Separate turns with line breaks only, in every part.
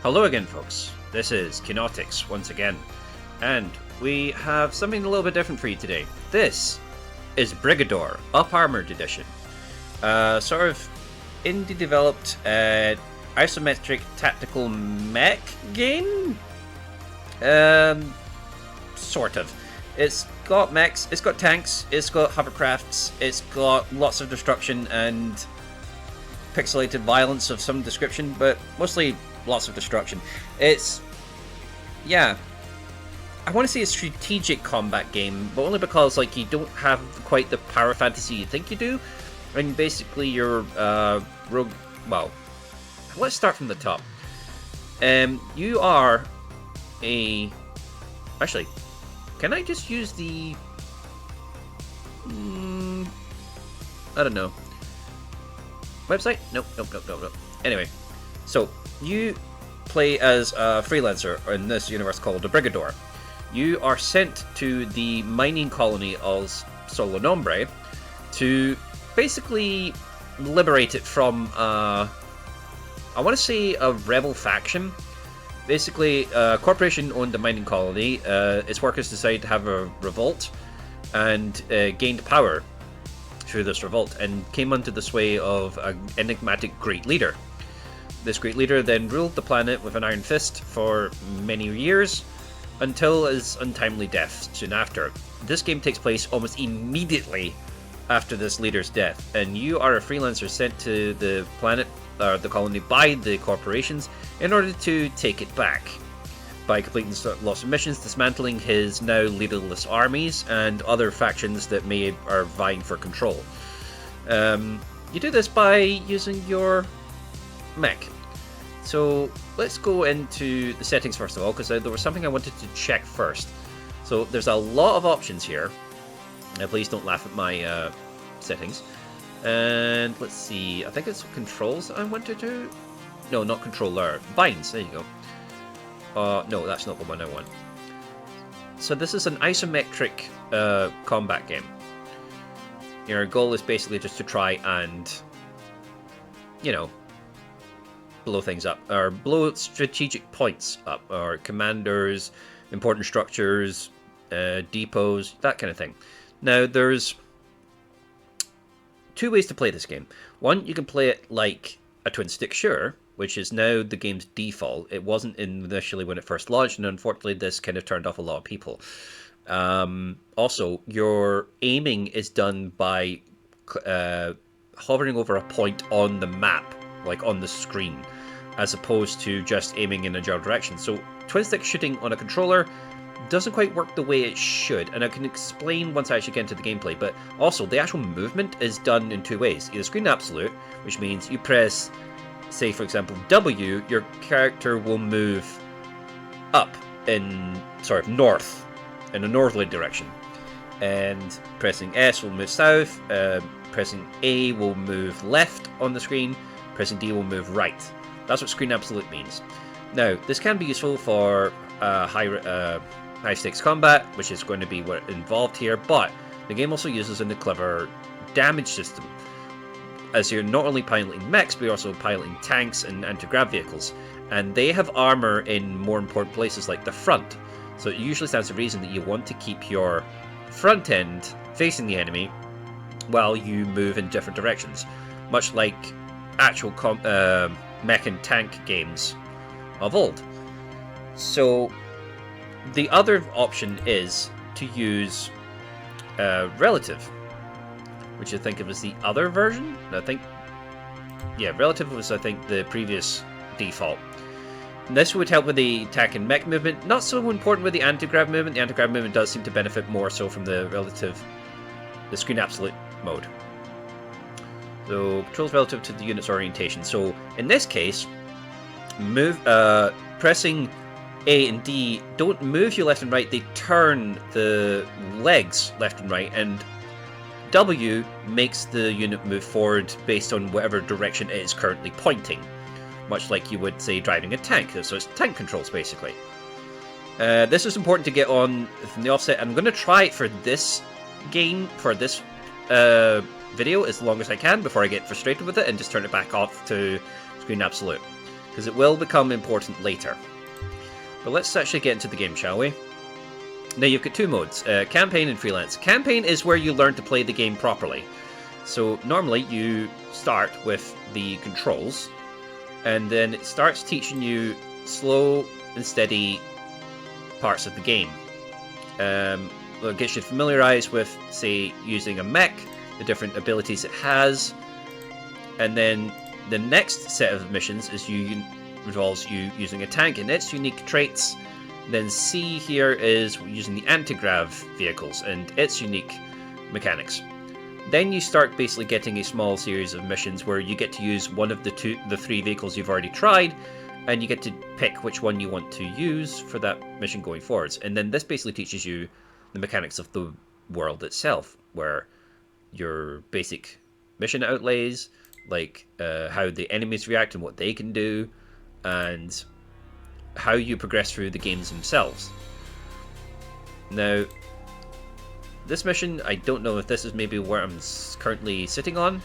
Hello again, folks. This is Keanotix once again, and we have something a little bit different for you today. This is Brigador, Up-Armoured edition. Sort of indie-developed isometric tactical mech game? Sort of. It's got mechs, it's got tanks, it's got hovercrafts, it's got lots of destruction and pixelated violence of some description, but mostly lots of destruction. It's, yeah, I want to say a strategic combat game, but only because like you don't have quite the power fantasy you think you do. And basically you're rogue. Well, let's start from the top. You are a. Actually, can I just use the? I don't know. Website? Nope. Anyway, so you play as a freelancer in this universe called the Brigador. You are sent to the mining colony of Solo Nombre to basically liberate it from, I want to say, a rebel faction. Basically, a corporation owned the mining colony. Its workers decided to have a revolt and gained power through this revolt and came under the sway of an enigmatic great leader. This great leader then ruled the planet with an iron fist for many years until his untimely death soon after. This game takes place almost immediately after this leader's death, and you are a freelancer sent to the planet, the colony, by the corporations in order to take it back by completing lots of missions, dismantling his now leaderless armies and other factions that are vying for control. You do this by using your mech. So let's go into the settings first of all, because there was something I wanted to check first. So there's a lot of options here. Please don't laugh at my settings. And let's see, I think it's controls I want to do. No, not controller. Binds, there you go. No, that's not the one I want. So this is an isometric combat game. Your goal is basically just to try and, you know, blow things up, or blow strategic points up, or commanders, important structures, depots, that kind of thing. Now, there's two ways to play this game. One, you can play it like a twin-stick shooter, which is now the game's default. It wasn't initially when it first launched, and unfortunately this kind of turned off a lot of people. Also, your aiming is done by hovering over a point on the map, like on the screen, as opposed to just aiming in a general direction. So twin-stick shooting on a controller doesn't quite work the way it should, and I can explain once I actually get into the gameplay. But also, the actual movement is done in two ways. Either screen absolute, which means you press, say for example, W, your character will move up in sort of north, in a northerly direction, and pressing S will move south, pressing A will move left on the screen, pressing D will move right. That's what screen absolute means. Now, this can be useful for high stakes combat, which is going to be what involved here, but the game also uses a clever damage system, as you're not only piloting mechs, but you're also piloting tanks and anti-grav vehicles, and they have armor in more important places like the front. So it usually stands to reason that you want to keep your front end facing the enemy while you move in different directions, much like actual mech and tank games of old. So the other option is to use relative, which I think it was the other version. Relative was, I think, the previous default. And this would help with the attack and mech movement. Not so important with the anti-grav movement. The anti-grav movement does seem to benefit more so from the screen absolute mode. So controls relative to the unit's orientation. So in this case, pressing A and D don't move you left and right. They turn the legs left and right, and W makes the unit move forward based on whatever direction it is currently pointing, much like you would say driving a tank. So it's tank controls basically. This is important to get on from the offset. I'm going to try it for this game, for this video, as long as I can before I get frustrated with it and just turn it back off to screen absolute. because it will become important later. But let's actually get into the game, shall we? Now you've got two modes, campaign and freelance. Campaign is where you learn to play the game properly. So normally you start with the controls, and then it starts teaching you slow and steady parts of the game. It gets you familiarized with, say, using a mech, the different abilities it has, and then the next set of missions involves you using a tank and its unique traits. Then C here is using the anti-grav vehicles and its unique mechanics. Then you start basically getting a small series of missions where you get to use one of the three vehicles you've already tried, and you get to pick which one you want to use for that mission going forwards. And then this basically teaches you the mechanics of the world itself, where your basic mission outlays, like how the enemies react and what they can do, and how you progress through the games themselves. Now, this mission, I don't know if this is maybe where I'm currently sitting on,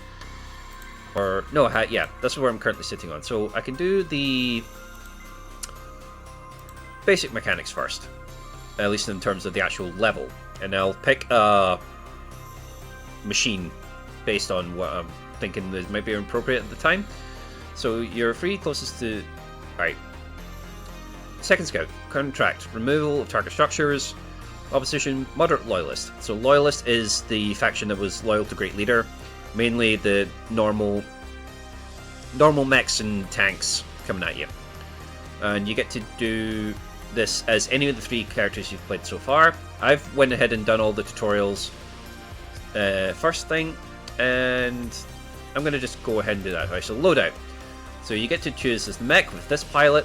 or no, yeah, this is where I'm currently sitting on. So I can do the basic mechanics first, at least in terms of the actual level, and I'll pick a machine based on what I'm thinking that might be appropriate at the time. So you're free closest to... Alright. Second Scout. Contract. Removal of target structures. Opposition. Moderate Loyalist. So Loyalist is the faction that was loyal to Great Leader. Mainly the normal mechs and tanks coming at you. And you get to do this as any of the three characters you've played so far. I've went ahead and done all the tutorials first thing, and I'm going to just go ahead and do that. Right, so loadout. So you get to choose as the mech with this pilot,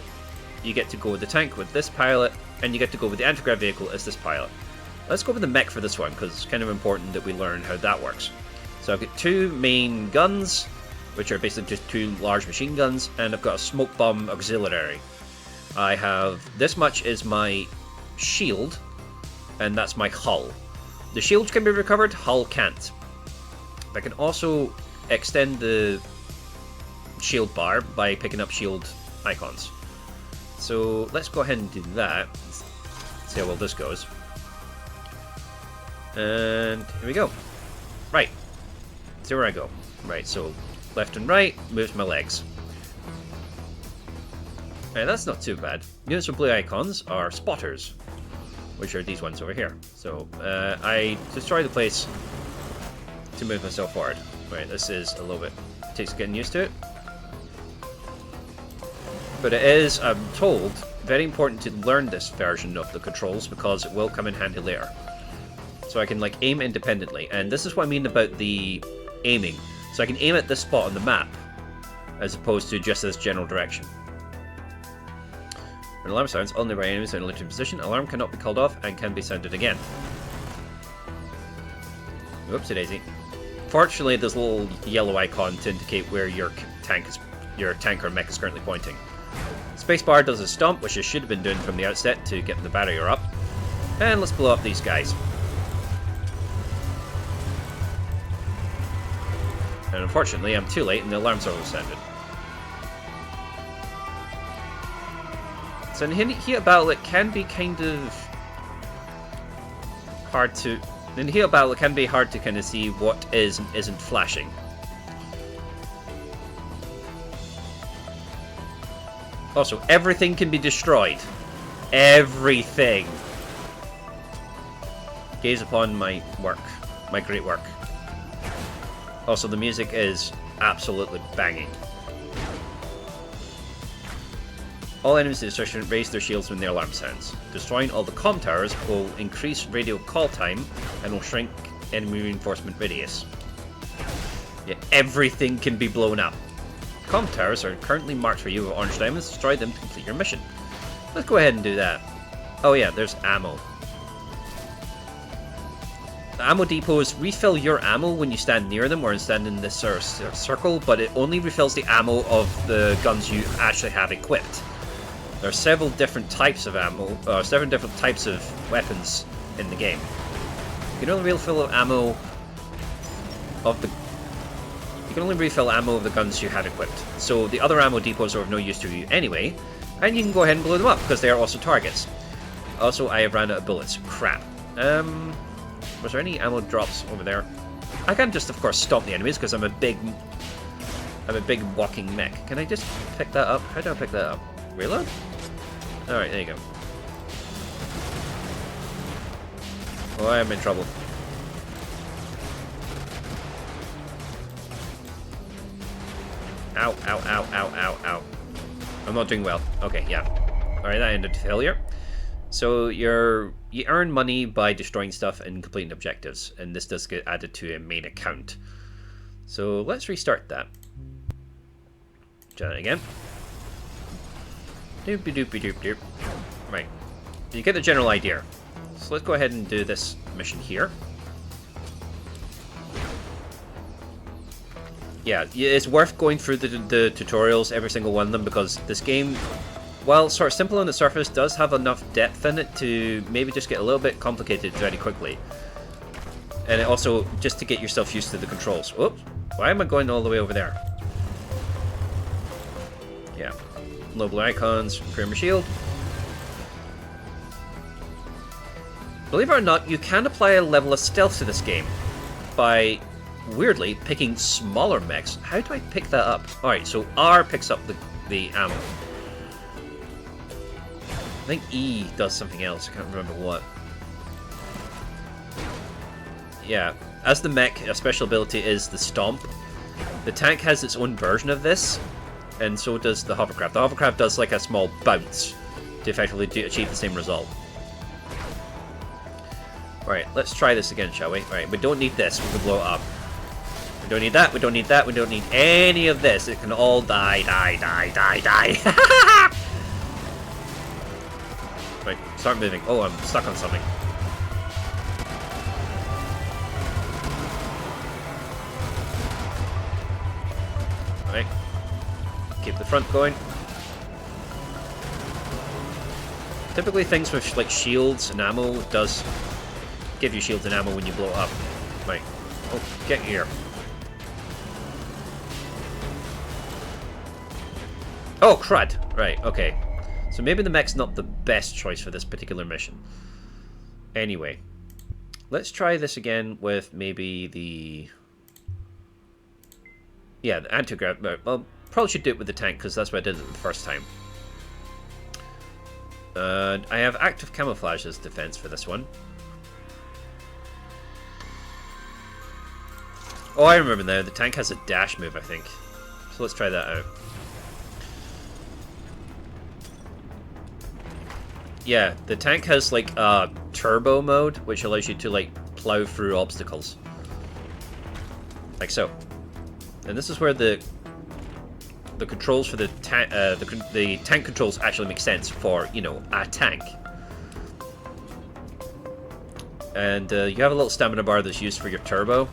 you get to go with the tank with this pilot, and you get to go with the anti-grav vehicle as this pilot. Let's go with the mech for this one, because it's kind of important that we learn how that works. So I've got two main guns, which are basically just two large machine guns, and I've got a smoke bomb auxiliary. I have this much is my shield, and that's my hull. The shield can be recovered, hull can't. I can also extend the shield bar by picking up shield icons. So let's go ahead and do that. See how well this goes. And here we go. Right. See where I go. Right, so left and right moves my legs. Alright, that's not too bad. Units with blue icons are spotters, which are these ones over here. So I destroy the place to move myself forward. Right, this is a little bit, takes getting used to it. But it is, I'm told, very important to learn this version of the controls because it will come in handy later. So I can like aim independently, and this is what I mean about the aiming. So I can aim at this spot on the map, as opposed to just this general direction. When alarm sounds, all nearby enemies are in a limited position. Alarm cannot be called off and can be sounded again. Whoopsie daisy. Fortunately, there's a little yellow icon to indicate where your tank or mech is currently pointing. Spacebar does a stomp, which I should have been doing from the outset to get the barrier up. And let's blow up these guys. And unfortunately, I'm too late and the alarm's already sounded. So in heat of battle, it can be kind of hard to... In heat of battle, it can be hard to kind of see what is and isn't flashing. Also, everything can be destroyed. Everything. Gaze upon my work. My great work. Also, the music is absolutely banging. All enemies in destruction raise their shields when the alarm sounds. Destroying all the comm towers will increase radio call time and will shrink enemy reinforcement radius. Yeah, everything can be blown up. Comm towers are currently marked for you with orange diamonds. Destroy them to complete your mission. Let's go ahead and do that. Oh yeah, there's ammo. The ammo depots refill your ammo when you stand near them or stand in this sort of circle, but it only refills the ammo of the guns you actually have equipped. There are several different types of ammo, several different types of weapons in the game. You can only refill ammo of the. You can only refill ammo of the guns you have equipped. So the other ammo depots are of no use to you anyway, and you can go ahead and blow them up, because they are also targets. Also, I have ran out of bullets. Crap. Was there any ammo drops over there? I can just, of course, stomp the enemies, because I'm a big walking mech. Can I just pick that up? How do I pick that up? Reload? Alright, there you go. Oh, I am in trouble. Ow, ow, ow, ow, ow, ow. I'm not doing well. Okay, yeah. Alright, that ended failure. So you earn money by destroying stuff and completing objectives, and this does get added to a main account. So let's restart that. Try that again. Doopy doopy doop doop. Right. You get the general idea. So let's go ahead and do this mission here. Yeah, it's worth going through the tutorials, every single one of them, because this game, while sort of simple on the surface, does have enough depth in it to maybe just get a little bit complicated very quickly. And it also, just to get yourself used to the controls. Oops, why am I going all the way over there? Yeah, low blue icons, repair my shield. Believe it or not, you can apply a level of stealth to this game by, weirdly, picking smaller mechs. How do I pick that up? Alright, so R picks up the ammo. I think E does something else, I can't remember what. Yeah, as the mech, a special ability is the Stomp. The tank has its own version of this, and so does the hovercraft. The hovercraft does like a small bounce to effectively achieve the same result. Alright, let's try this again, shall we? Alright, we don't need this, we can blow it up. We don't need that, we don't need that, we don't need any of this. It can all die, die, die, die, die. Right, start moving. Oh, I'm stuck on something. Alright. Keep the front going. Typically things with like shields and ammo does give you shields and ammo when you blow up. Right. Oh, get here. Oh, crud! Right, okay. So maybe the mech's not the best choice for this particular mission. Anyway. Let's try this again with maybe the... Yeah, the anti-grav... Well, probably should do it with the tank, because that's what I did it the first time. I have active camouflage as defense for this one. Oh, I remember now. The tank has a dash move, I think. So let's try that out. Yeah, the tank has like a turbo mode, which allows you to like plow through obstacles. Like so. And this is where the controls for the tank controls actually make sense for, you know, a tank. And you have a little stamina bar that's used for your turbo.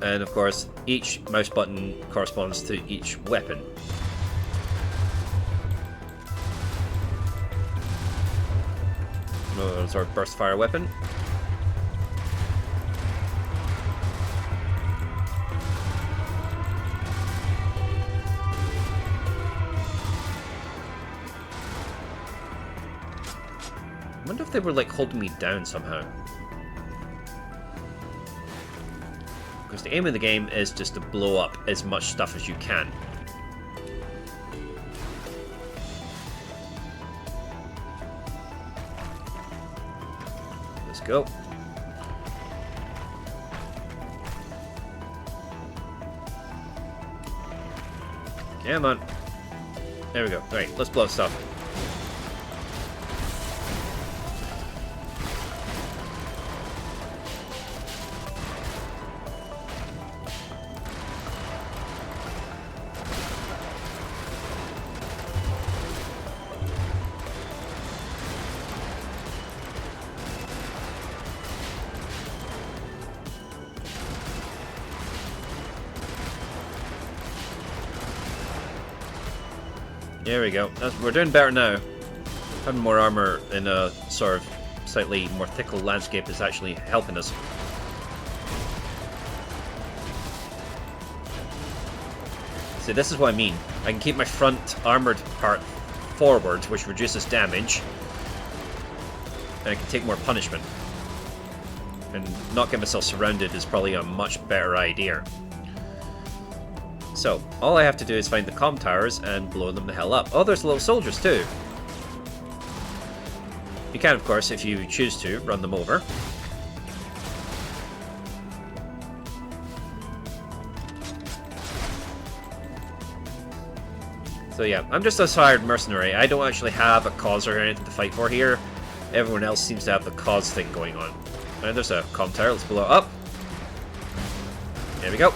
And of course, each mouse button corresponds to each weapon. That's our burst fire weapon. I wonder if they were like holding me down somehow. Because the aim of the game is just to blow up as much stuff as you can. Let's go. Come on. There we go. Alright, let's blow stuff. There we go. We're doing better now. Having more armor in a sort of slightly more thickle landscape is actually helping us. So this is what I mean. I can keep my front armoured part forward, which reduces damage. And I can take more punishment. And not get myself surrounded is probably a much better idea. So, all I have to do is find the comm towers and blow them the hell up. Oh, there's little soldiers too. You can, of course, if you choose to, run them over. So yeah, I'm just a hired mercenary. I don't actually have a cause or anything to fight for here. Everyone else seems to have the cause thing going on. And there's a comm tower, let's blow it up. There we go.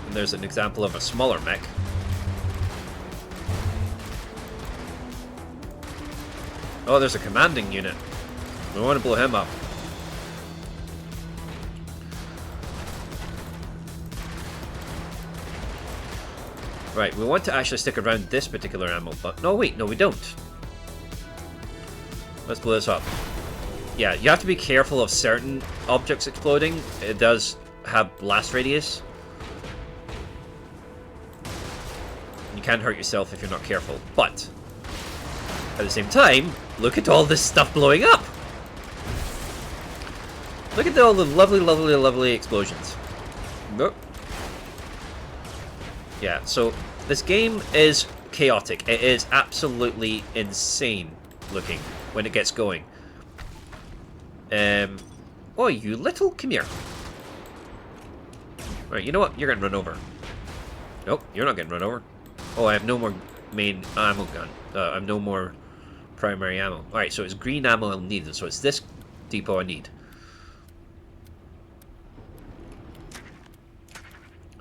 And there's an example of a smaller mech. Oh, there's a commanding unit. We want to blow him up. Right, we want to actually stick around this particular ammo, but no, wait, no, we don't. Let's blow this up. Yeah, you have to be careful of certain objects exploding. It does have blast radius. You can hurt yourself if you're not careful, but at the same time, look at all this stuff blowing up. Look at all the lovely, lovely, lovely explosions. Nope. Yeah, so this game is chaotic. It is absolutely insane looking when it gets going. Oh, you little... Come here. Alright, you know what? You're getting run over. Nope, you're not getting run over. Oh, I have no more main ammo gun. I have no more primary ammo. Alright, so it's green ammo I'll need. So it's this depot I need.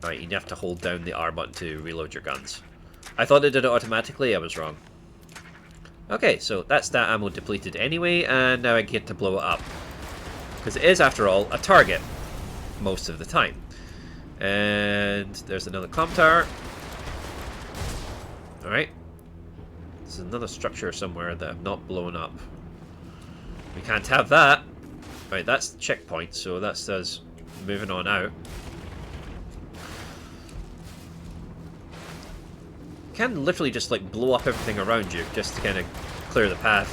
Alright, you have to hold down the R button to reload your guns. I thought it did it automatically, I was wrong. Okay, so that's that ammo depleted anyway, and now I get to blow it up. Because it is, after all, a target. Most of the time. And there's another comm tower. Alright. There's another structure somewhere that I've not blown up. We can't have that. Alright, that's the checkpoint, so that's us moving on out. You can literally just like blow up everything around you just to kind of clear the path.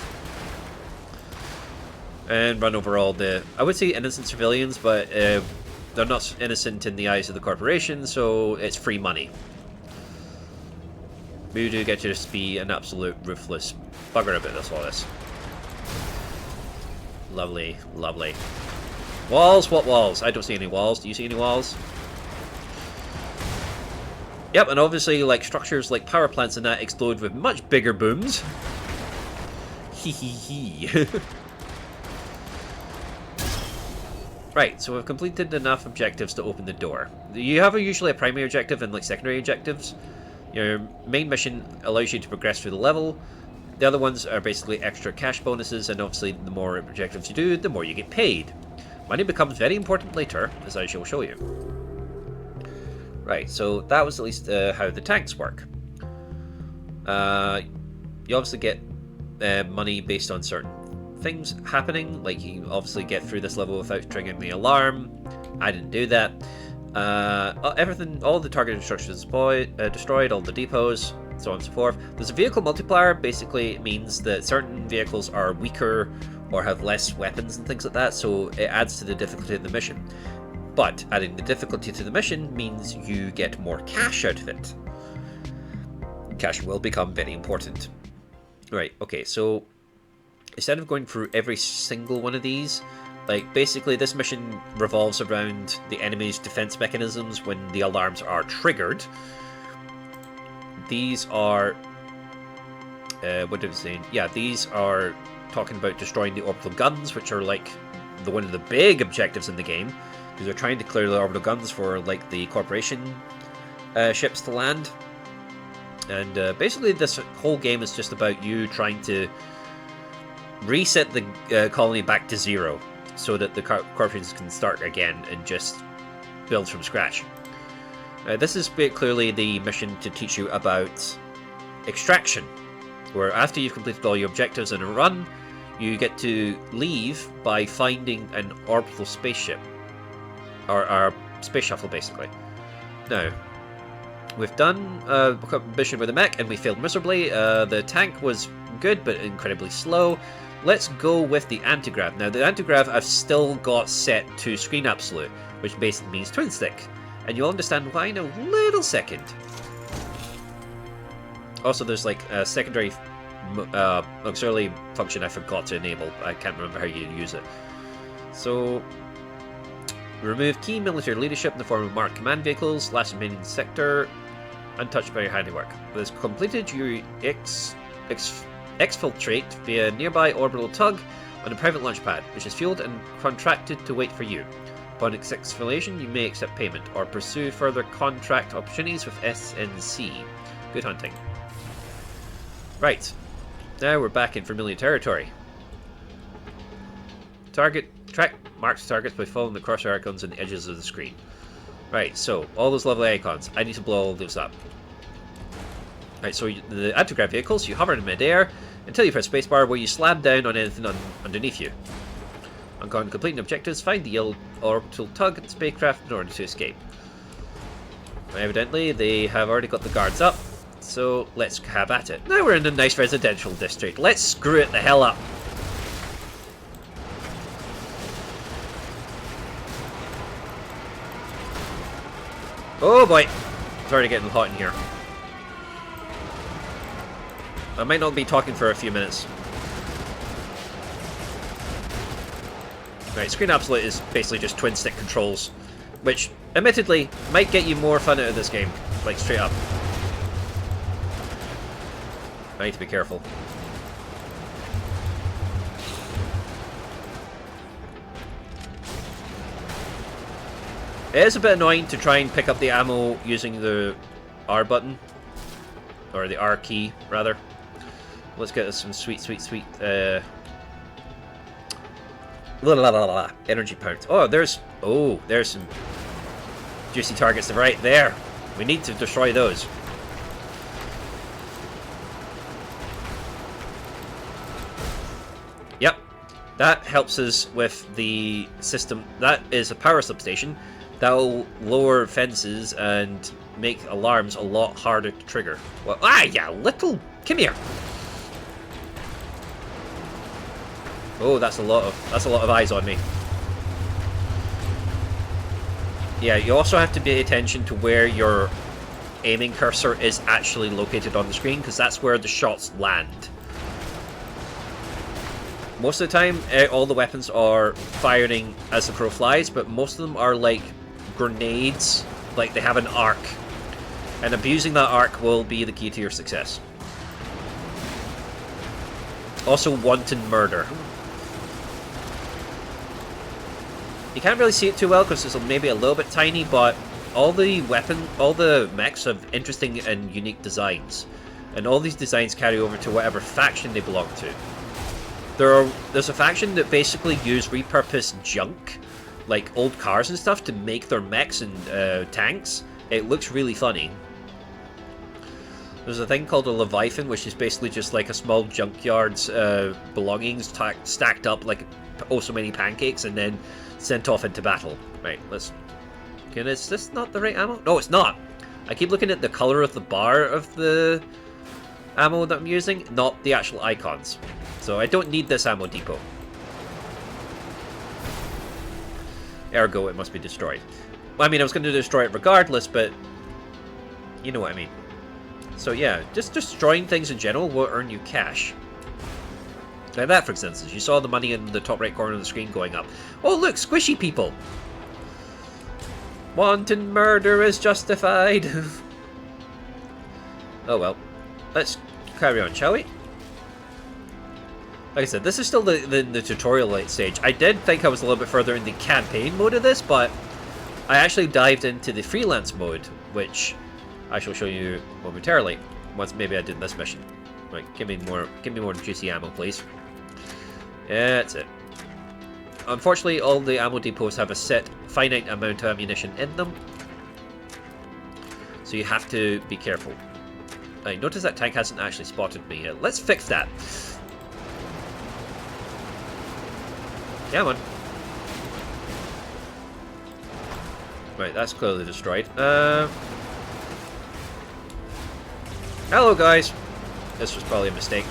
And run over all the, I would say innocent civilians, but they're not innocent in the eyes of the corporation, so it's free money. We do get to just be an absolute ruthless bugger about this all this. Lovely, lovely. Walls? What walls? I don't see any walls. Do you see any walls? Yep, and obviously, like, structures like power plants and that explode with much bigger booms. Hee hee hee. Right, so we've completed enough objectives to open the door. You have usually a primary objective and, like, secondary objectives. Your main mission allows you to progress through the level. The other ones are basically extra cash bonuses, and obviously the more objectives you do, the more you get paid. Money becomes very important later, as I shall show you. Right, so that was at least how the tanks work. You obviously get money based on certain things happening, like you obviously get through this level without triggering the alarm. I didn't do that. Everything, all the targeted structures destroyed, all the depots, so on and so forth. There's a vehicle multiplier. Basically it means that certain vehicles are weaker or have less weapons and things like that, so it adds to the difficulty of the mission. But adding the difficulty to the mission means you get more cash out of it. Cash will become very important. Right, okay, so instead of going through every single one of these, like basically this mission revolves around the enemy's defense mechanisms when the alarms are triggered. These are, what did I say? Yeah, these are talking about destroying the orbital guns, which are like one of the big objectives in the game. Because they're trying to clear the orbital guns for like the corporation ships to land. And basically this whole game is just about you trying to reset the colony back to zero, so that the corporations can start again and just build from scratch. This is clearly the mission to teach you about extraction, where after you've completed all your objectives in a run, you get to leave by finding an orbital spaceship. Or space shuttle, basically. Now, we've done a mission with the mech, and we failed miserably. The tank was good, but incredibly slow. Let's go with the anti-grav. Now, the anti-grav I've still got set to screen absolute, which basically means twin stick. And you'll understand why in a little second. Also, there's like a secondary auxiliary function I forgot to enable. I can't remember how you use it. So, remove key military leadership in the form of marked command vehicles, last remaining sector, untouched by your handiwork. When it's completed, you exfiltrate via nearby orbital tug on a private launch pad, which is fueled and contracted to wait for you. Upon its exfiltration, you may accept payment, or pursue further contract opportunities with SNC. Good hunting. Right, now we're back in familiar territory. Track marks targets by following the crosshair icons on the edges of the screen. Right, so, all those lovely icons. I need to blow all those up. Right, so the anti-grav vehicles, you hover in midair until you press spacebar, where you slam down on anything underneath you. On completing objectives, find the yellow orbital tug and spacecraft in order to escape. Evidently, they have already got the guards up, so let's have at it. Now we're in a nice residential district. Let's screw it the hell up. Oh boy, it's already getting hot in here. I might not be talking for a few minutes. Right, screen absolute is basically just twin stick controls, which admittedly might get you more fun out of this game, like straight up. I need to be careful. It is a bit annoying to try and pick up the ammo using the R button, or the R key rather. Let's get us some sweet energy pounds. There's some juicy targets right there. We need to destroy those. Yep, that helps us with the system. That is a power substation. That'll lower fences and make alarms a lot harder to trigger. Well, come here. Oh, that's a lot of eyes on me. Yeah, you also have to pay attention to where your aiming cursor is actually located on the screen, because that's where the shots land. Most of the time, all the weapons are firing as the crow flies, but most of them are like grenades, like they have an arc. And abusing that arc will be the key to your success. Also, wanton murder. You can't really see it too well because it's maybe a little bit tiny, but all the mechs have interesting and unique designs. And all these designs carry over to whatever faction they belong to. There's a faction that basically use repurposed junk, like old cars and stuff, to make their mechs and tanks. It looks really funny. There's a thing called a Leviathan, which is basically just like a small junkyard's belongings stacked up like oh so many pancakes and then sent off into battle. Right, let's... Is this not the right ammo? No, it's not! I keep looking at the color of the bar of the ammo that I'm using, not the actual icons. So I don't need this ammo depot. Ergo, it must be destroyed. Well, I mean, I was going to destroy it regardless, but you know what I mean. So yeah, just destroying things in general will earn you cash. Like that, for instance. You saw the money in the top right corner of the screen going up. Oh, look, squishy people! Wanton murder is justified. Oh well. Let's carry on, shall we? Like I said, this is still the tutorial stage. I did think I was a little bit further in the campaign mode of this, but I actually dived into the freelance mode, which I shall show you momentarily. Once maybe I did this mission. Right, give me more juicy ammo, please. Yeah, that's it. Unfortunately, all the ammo depots have a set finite amount of ammunition in them, so you have to be careful. I notice that tank hasn't actually spotted me yet. Let's fix that. Come on. Right, that's clearly destroyed. Hello, guys. This was probably a mistake.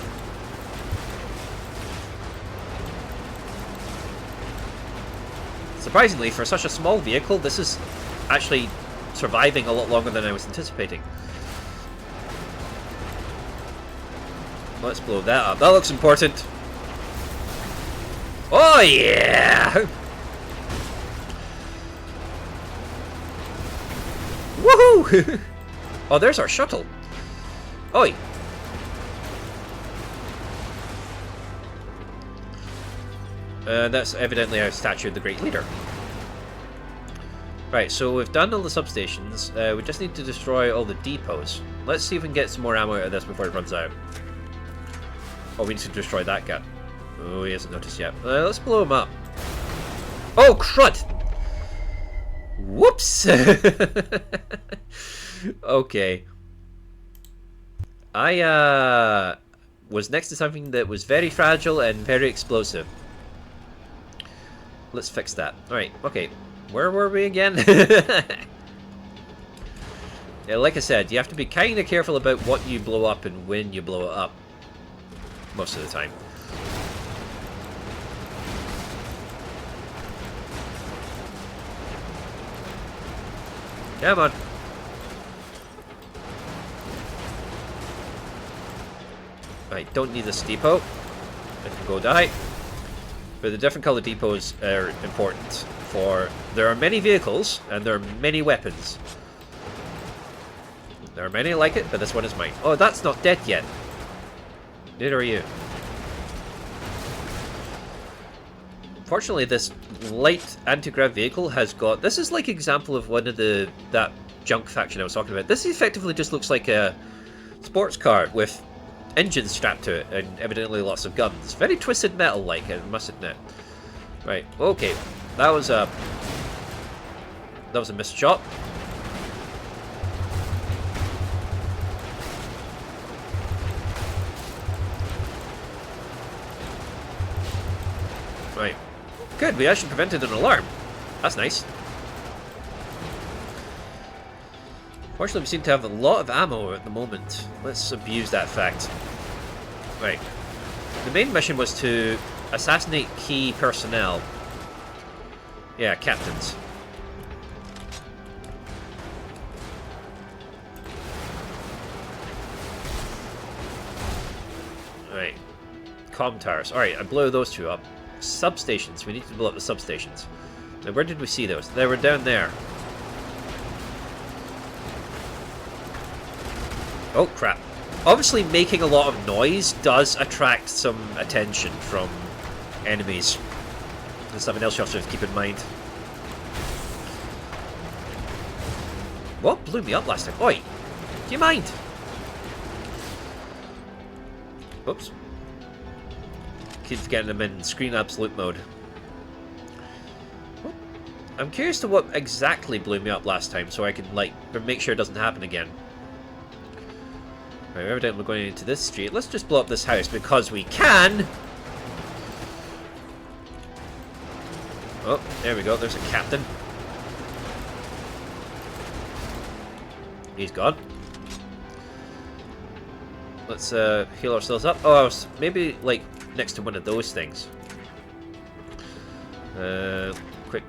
Surprisingly, for such a small vehicle, this is actually surviving a lot longer than I was anticipating. Let's blow that up. That looks important. Oh, yeah! Woohoo! Oh, there's our shuttle. Oi! That's evidently a statue of the Great Leader. Right, so we've done all the substations. We just need to destroy all the depots. Let's see if we can get some more ammo out of this before it runs out. Oh, we need to destroy that guy. Oh, he hasn't noticed yet. Let's blow him up. Oh, crud! Whoops! Okay. I was next to something that was very fragile and very explosive. Let's fix that. Alright, okay. Where were we again? Yeah, like I said, you have to be kind of careful about what you blow up and when you blow it up. Most of the time. Come on. Right, don't need this depot. I can go die. But the different colored depots are important for... There are many vehicles, and there are many weapons. There are many like it, but this one is mine. Oh, that's not dead yet. Neither are you. Fortunately, this light anti-grav vehicle has got... This is like an example of one of that junk faction I was talking about. This effectively just looks like a sports car with engines strapped to it and evidently lots of guns. Very Twisted Metal-like, I must admit. Right, okay. That was a missed shot. Right. Good, we actually prevented an alarm. That's nice. Fortunately, we seem to have a lot of ammo at the moment. Let's abuse that fact. Right. The main mission was to assassinate key personnel. Yeah, captains. Right. Comm towers. Alright, I blew those two up. Substations. We need to blow up the substations. Now, where did we see those? They were down there. Oh, crap. Obviously, making a lot of noise does attract some attention from enemies. There's something else you have to keep in mind. What blew me up last time? Oi! Do you mind? Oops. Keep getting them in screen absolute mode. Oh. I'm curious to what exactly blew me up last time, so I can, like, make sure it doesn't happen again. Right, evidently we're going into this street. Let's just blow up this house because we can! Oh, there we go. There's a captain. He's gone. Let's heal ourselves up. Oh, I was maybe, like, next to one of those things. Quick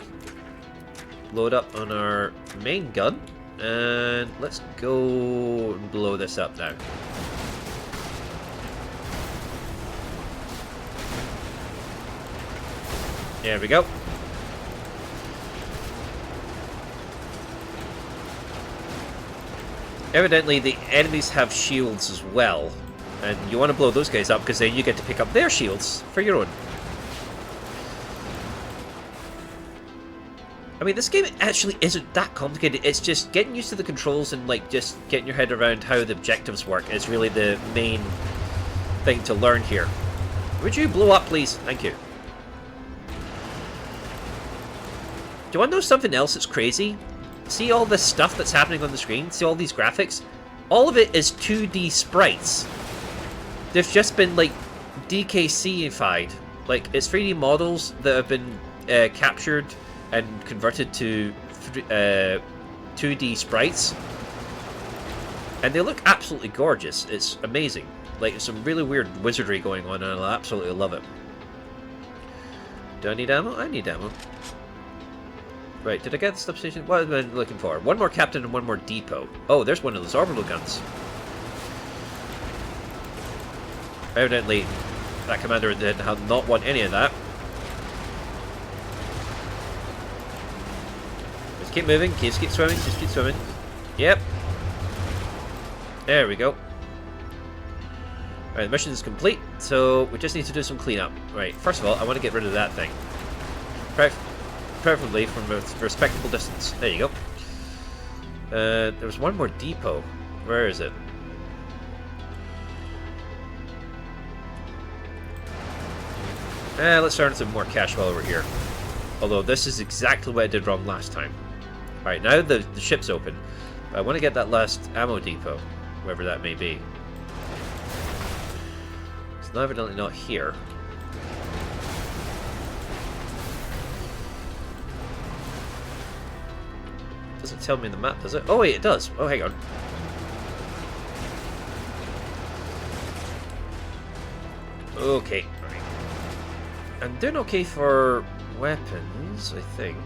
load up on our main gun. And let's go and blow this up now. There we go. Evidently, the enemies have shields as well. And you want to blow those guys up because then you get to pick up their shields for your own. I mean, this game actually isn't that complicated. It's just getting used to the controls and, like, just getting your head around how the objectives work is really the main thing to learn here. Would you blow up, please? Thank you. Do you want to know something else that's crazy? See all this stuff that's happening on the screen? See all these graphics? All of it is 2D sprites. They've just been, like, DKC-ified. Like, it's 3D models that have been captured and converted to 2D sprites, and they look absolutely gorgeous. It's amazing. Like, some really weird wizardry going on, and I absolutely love it. Do I need ammo? I need ammo. Right, did I get the substation? What am I looking for? One more captain and one more depot. Oh, there's one of those orbital guns. Evidently, that commander did not want any of that. Just keep moving, just keep swimming, just keep swimming. Yep. There we go. Right, the mission is complete, so we just need to do some cleanup. Right, first of all, I want to get rid of that thing. Preferably from a respectable distance. There you go. There was one more depot. Where is it? Let's earn some more cash while we're here. Although this is exactly what I did wrong last time. Alright, now the ship's open. But I want to get that last ammo depot, wherever that may be. It's evidently not here. Doesn't tell me in the map, does it? Oh wait, it does. Oh, hang on. Okay. Right. I'm doing okay for weapons, I think.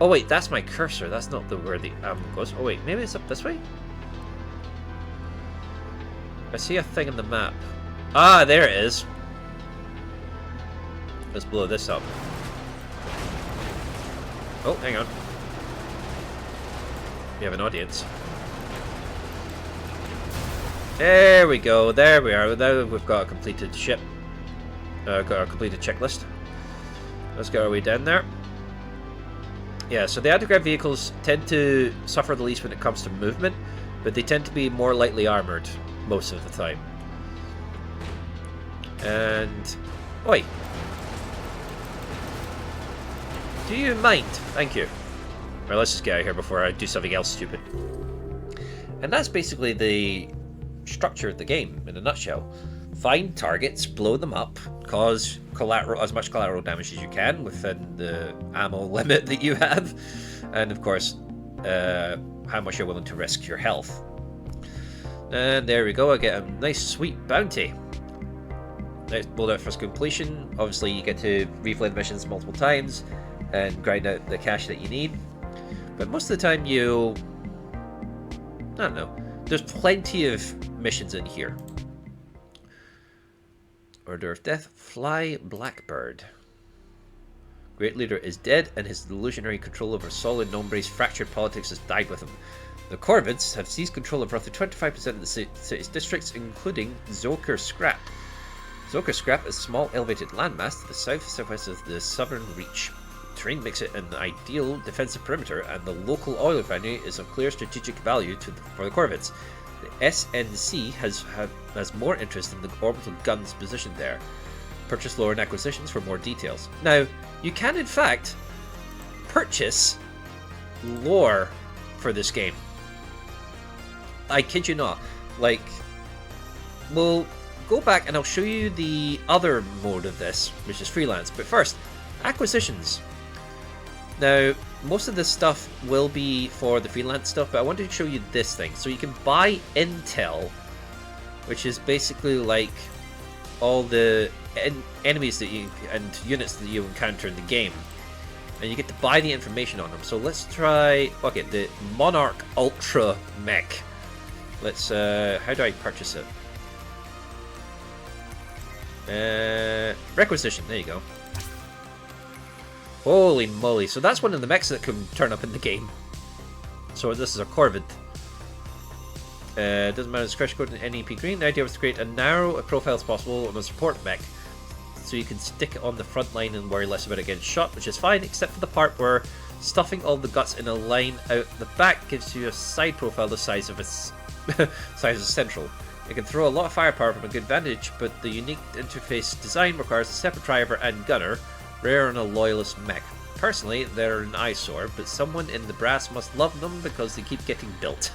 Oh wait, that's my cursor. That's not where the ammo goes. Oh wait, maybe it's up this way? I see a thing in the map. Ah, there it is. Let's blow this up. Oh, hang on. We have an audience. There we go. There we are. Now we've got a completed ship. Got our completed checklist. Let's get our way down there. Yeah, so the anti-grav vehicles tend to suffer the least when it comes to movement, but they tend to be more lightly armored most of the time. And... oi! Do you mind? Thank you. Right, let's just get out of here before I do something else stupid. And that's basically the structure of the game in a nutshell. Find targets, blow them up, cause as much collateral damage as you can within the ammo limit that you have, and of course, how much you're willing to risk your health. And there we go, I get a nice sweet bounty. Nice build out for completion. Obviously you get to replay the missions multiple times and grind out the cash that you need. But most of the time I don't know, there's plenty of missions in here. Order of Death, Fly Blackbird. Great leader is dead, and his illusionary control over solid nombre's fractured politics has died with him. The Corvids have seized control of roughly 25% of the city's districts, including Zoker Scrap. Zoker Scrap is a small elevated landmass to the southwest of the southern reach. Terrain makes it an ideal defensive perimeter, and the local oil refinery is of clear strategic value for the Corvids. The SNC has more interest in the orbital guns positioned there. Purchase lore and acquisitions for more details. Now, you can in fact purchase lore for this game. I kid you not. Like, we'll go back and I'll show you the other mode of this, which is freelance. But first, acquisitions. Now, most of this stuff will be for the freelance stuff, but I wanted to show you this thing. So you can buy intel, which is basically like all the enemies that and units that you encounter in the game, and you get to buy the information on them. So let's try, okay, the Monarch Ultra Mech. Let's, how do I purchase it? Requisition, there you go. Holy moly, so that's one of the mechs that can turn up in the game. So this is a Corvid. Doesn't matter, the scratch code in NEP green. The idea was to create a narrow profile as possible on a support mech, so you can stick it on the front line and worry less about it getting shot, which is fine, except for the part where stuffing all the guts in a line out the back gives you a side profile the size of its size of central. It can throw a lot of firepower from a good vantage, but the unique interface design requires a separate driver and gunner, rare on a loyalist mech. Personally, they're an eyesore, but someone in the brass must love them because they keep getting built.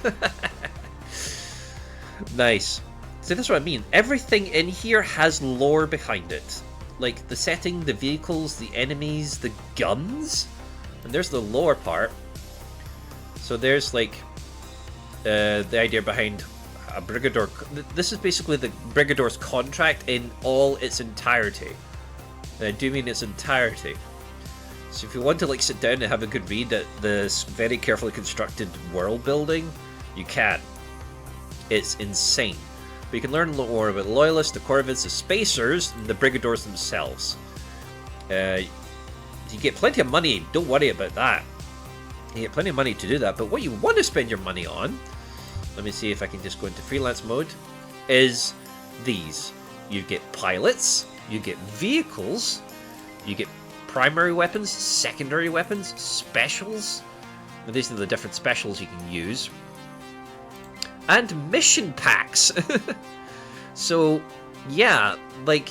Nice. See, that's what I mean. Everything in here has lore behind it. Like, the setting, the vehicles, the enemies, the guns. And there's the lower part. So there's like the idea behind a Brigador. This is basically the Brigador's contract in all its entirety. And I do mean its entirety. So if you want to like sit down and have a good read at this very carefully constructed world building, you can. It's insane. But you can learn a little more about the Loyalists, the Corvids, the Spacers, and the Brigadors themselves. You get plenty of money, don't worry about that. You get plenty of money to do that, but what you want to spend your money on, let me see if I can just go into freelance mode, is these. You get pilots, you get vehicles, you get primary weapons, secondary weapons, specials. And these are the different specials you can use. And mission packs. So, yeah, like,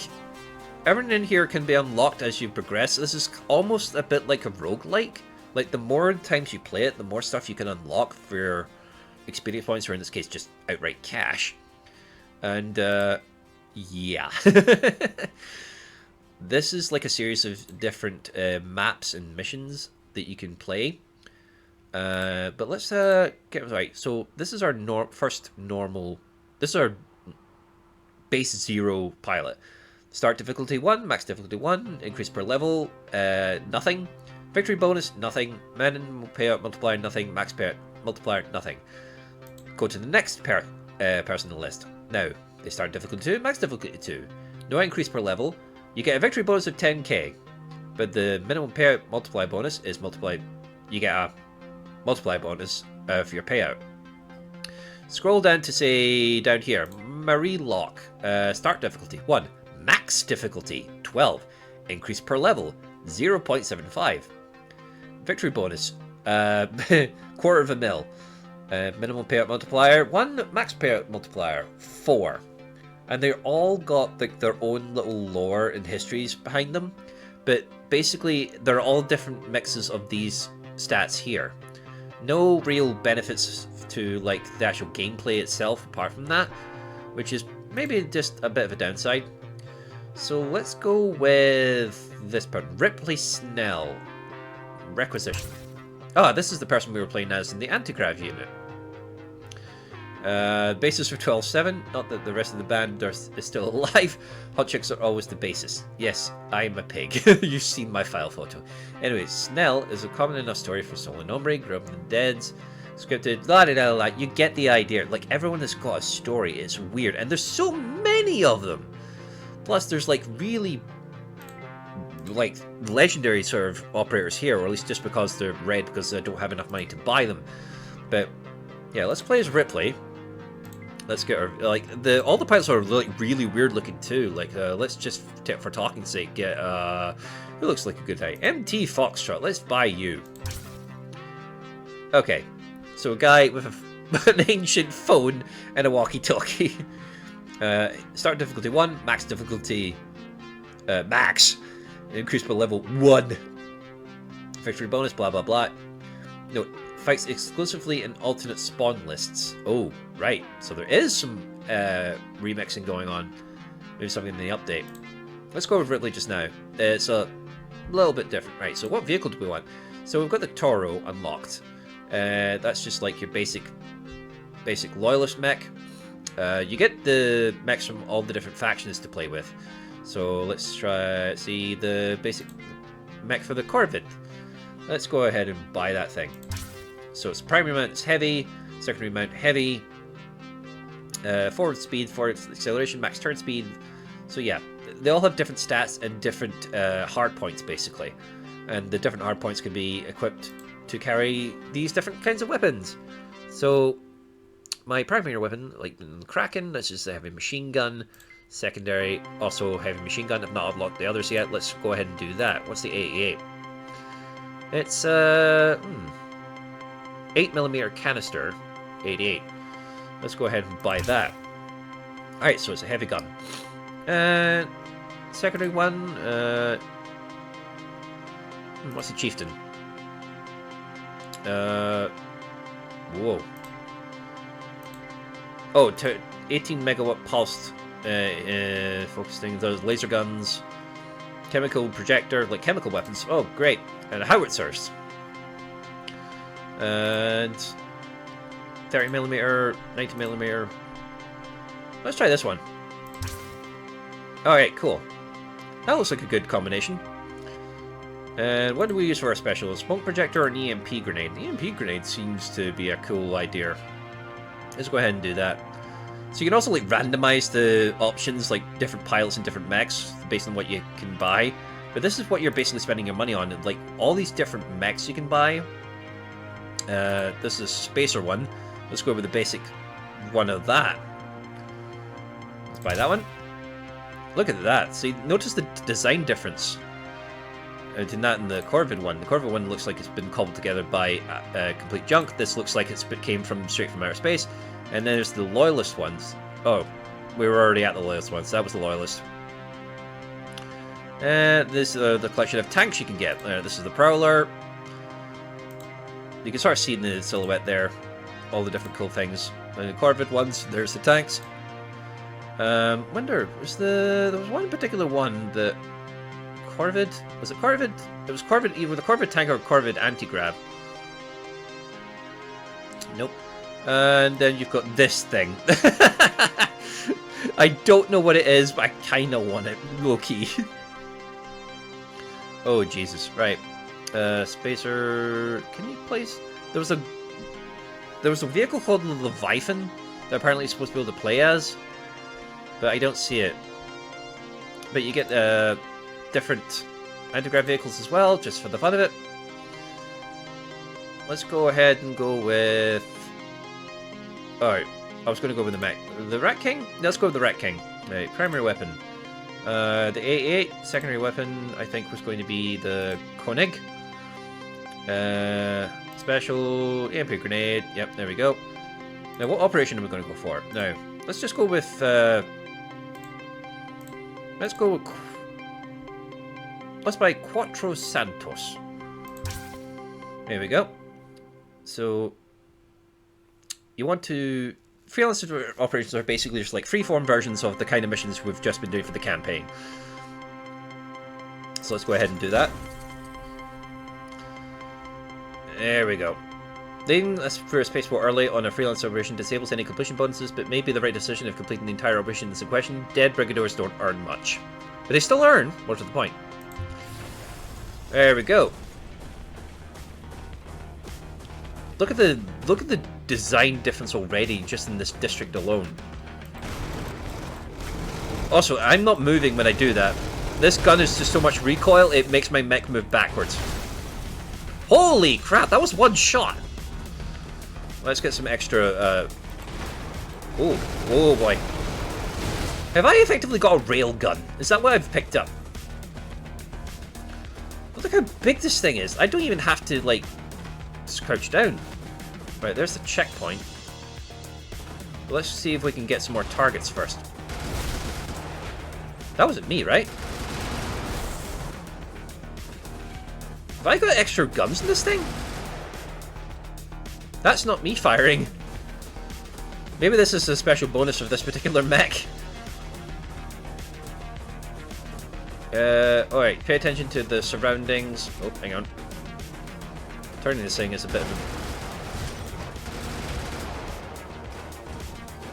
everything in here can be unlocked as you progress. This is almost a bit like a roguelike. Like, the more times you play it, the more stuff you can unlock for your experience points, or in this case, just outright cash. And, yeah. This is like a series of different maps and missions that you can play. But let's get it right. So this is our first normal. This is our base 0 pilot. Start difficulty 1, max difficulty 1, increase per level, nothing. Victory bonus, nothing. Minimum payout multiplier, nothing. Max payout multiplier, nothing. Go to the next person on the list. Now, they start difficulty 2, max difficulty 2. No increase per level. You get a victory bonus of 10k, but the minimum payout multiplier bonus is multiplied. You get a multiplier bonus for your payout. Scroll down to say down here, Marine Lock. Start difficulty 1, max difficulty 12, increase per level 0.75. Victory bonus quarter of a mil. Minimum payout multiplier 1, max payout multiplier 4. And they're all got like their own little lore and histories behind them, but basically they're all different mixes of these stats here. No real benefits to like the actual gameplay itself apart from that, which is maybe just a bit of a downside. So let's go with this part, Ripley Snell. Requisition. Ah, this is the person we were playing as in the anti-grav unit. Basis for 12-7, not that the rest of the band is still alive. Hot chicks are always the basis. Yes, I'm a pig. You've seen my file photo. Anyway, Snell is a common enough story for Soul and Ombre, Grew Up in the Deads, scripted, la da da da. You get the idea. Like, everyone has got a story. It's weird. And there's so many of them. Plus, there's like really like legendary sort of operators here, or at least just because they're red because I don't have enough money to buy them. But yeah, let's play as Ripley. Let's get her, like, all the pilots are like really weird looking too. Like, let's just, for talking's sake, get, who looks like a good guy? MT Foxtrot, let's buy you. Okay, so a guy with an ancient phone and a walkie-talkie. Start difficulty 1, max difficulty, max. Increase by level 1. Victory bonus, blah blah blah. No, fights exclusively in alternate spawn lists. Oh, right. So there is some remixing going on. Maybe something in the update. Let's go over Ripley just now. It's a little bit different. Right, so what vehicle do we want? So we've got the Toro unlocked. That's just like your basic Loyalist mech. You get the mechs from all the different factions to play with. So let's try see the basic mech for the Corvid. Let's go ahead and buy that thing. So its primary mount is heavy, secondary mount heavy, forward speed, forward acceleration, max turn speed. So yeah, they all have different stats and different hard points basically. And the different hard points can be equipped to carry these different kinds of weapons. So my primary weapon, like the Kraken, that's just a heavy machine gun. Secondary, also heavy machine gun. I've not unlocked the others yet. Let's go ahead and do that. What's the 88? It's 8mm canister, 88. Let's go ahead and buy that. Alright, so it's a heavy gun. Secondary one, what's the chieftain? Whoa. Oh, 18 megawatt pulsed focusing those laser guns, chemical projector, like chemical weapons. Oh, great. And howitzers. And 30mm, 90mm. Let's try this one. Alright, cool. That looks like a good combination. And what do we use for our special? A smoke projector or an EMP grenade? The EMP grenade seems to be a cool idea. Let's go ahead and do that. So you can also like randomize the options, like different pilots and different mechs, based on what you can buy. But this is what you're basically spending your money on. Like all these different mechs you can buy. This is a spacer one. Let's go with the basic one of that. Let's buy that one. Look at that. See, notice the design difference between that and the Corvid one. The Corvid one looks like it's been cobbled together by complete junk. This looks like it came straight from outer space. And then there's the Loyalist ones. Oh, we were already at the Loyalist ones. That was the Loyalist. And this is the collection of tanks you can get. This is the Prowler. You can start seeing the silhouette there. All the different cool things. And the Corvid ones, there's the tanks. Wonder, there was one particular one that Corvid? Was it Corvid? It was Corvid, either the Corvid tank or Corvid anti-grav. Nope. And then you've got this thing. I don't know what it is, but I kind of want it, low-key. Oh, Jesus. Right. Spacer... Can you place... There was a vehicle called the Leviathan that apparently you're supposed to be able to play as. But I don't see it. But you get different anti-grav vehicles as well, just for the fun of it. Let's go ahead and go with... Alright, I was going to go with the Mech. The Rat King? Let's go with the Rat King. Right, primary weapon. The A8, secondary weapon, I think was going to be the Koenig. Special EMP grenade. Yep, there we go. Now, what operation are we going to go for? Now, let's just go with... Let's buy Quattro Santos. There we go. So, you want to... Freelance operations are basically just like freeform versions of the kind of missions we've just been doing for the campaign. So let's go ahead and do that. There we go. Leaving for a spaceport early on a freelance operation disables any completion bonuses, but may be the right decision if completing the entire operation is in question. Dead Brigadors don't earn much. But they still earn, more to the point. There we go. Look at the design difference already just in this district alone. Also, I'm not moving when I do that. This gun is just so much recoil, it makes my mech move backwards. Holy crap, that was one shot! Let's get some extra, oh boy. Have I effectively got a rail gun? Is that what I've picked up? Look how big this thing is. I don't even have to, like, crouch down. Right, there's the checkpoint. Let's see if we can get some more targets first. That wasn't me, right? Have I got extra guns in this thing? That's not me firing. Maybe this is a special bonus of this particular mech. Alright, pay attention to the surroundings. Oh, hang on. Turning this thing is a bit of a...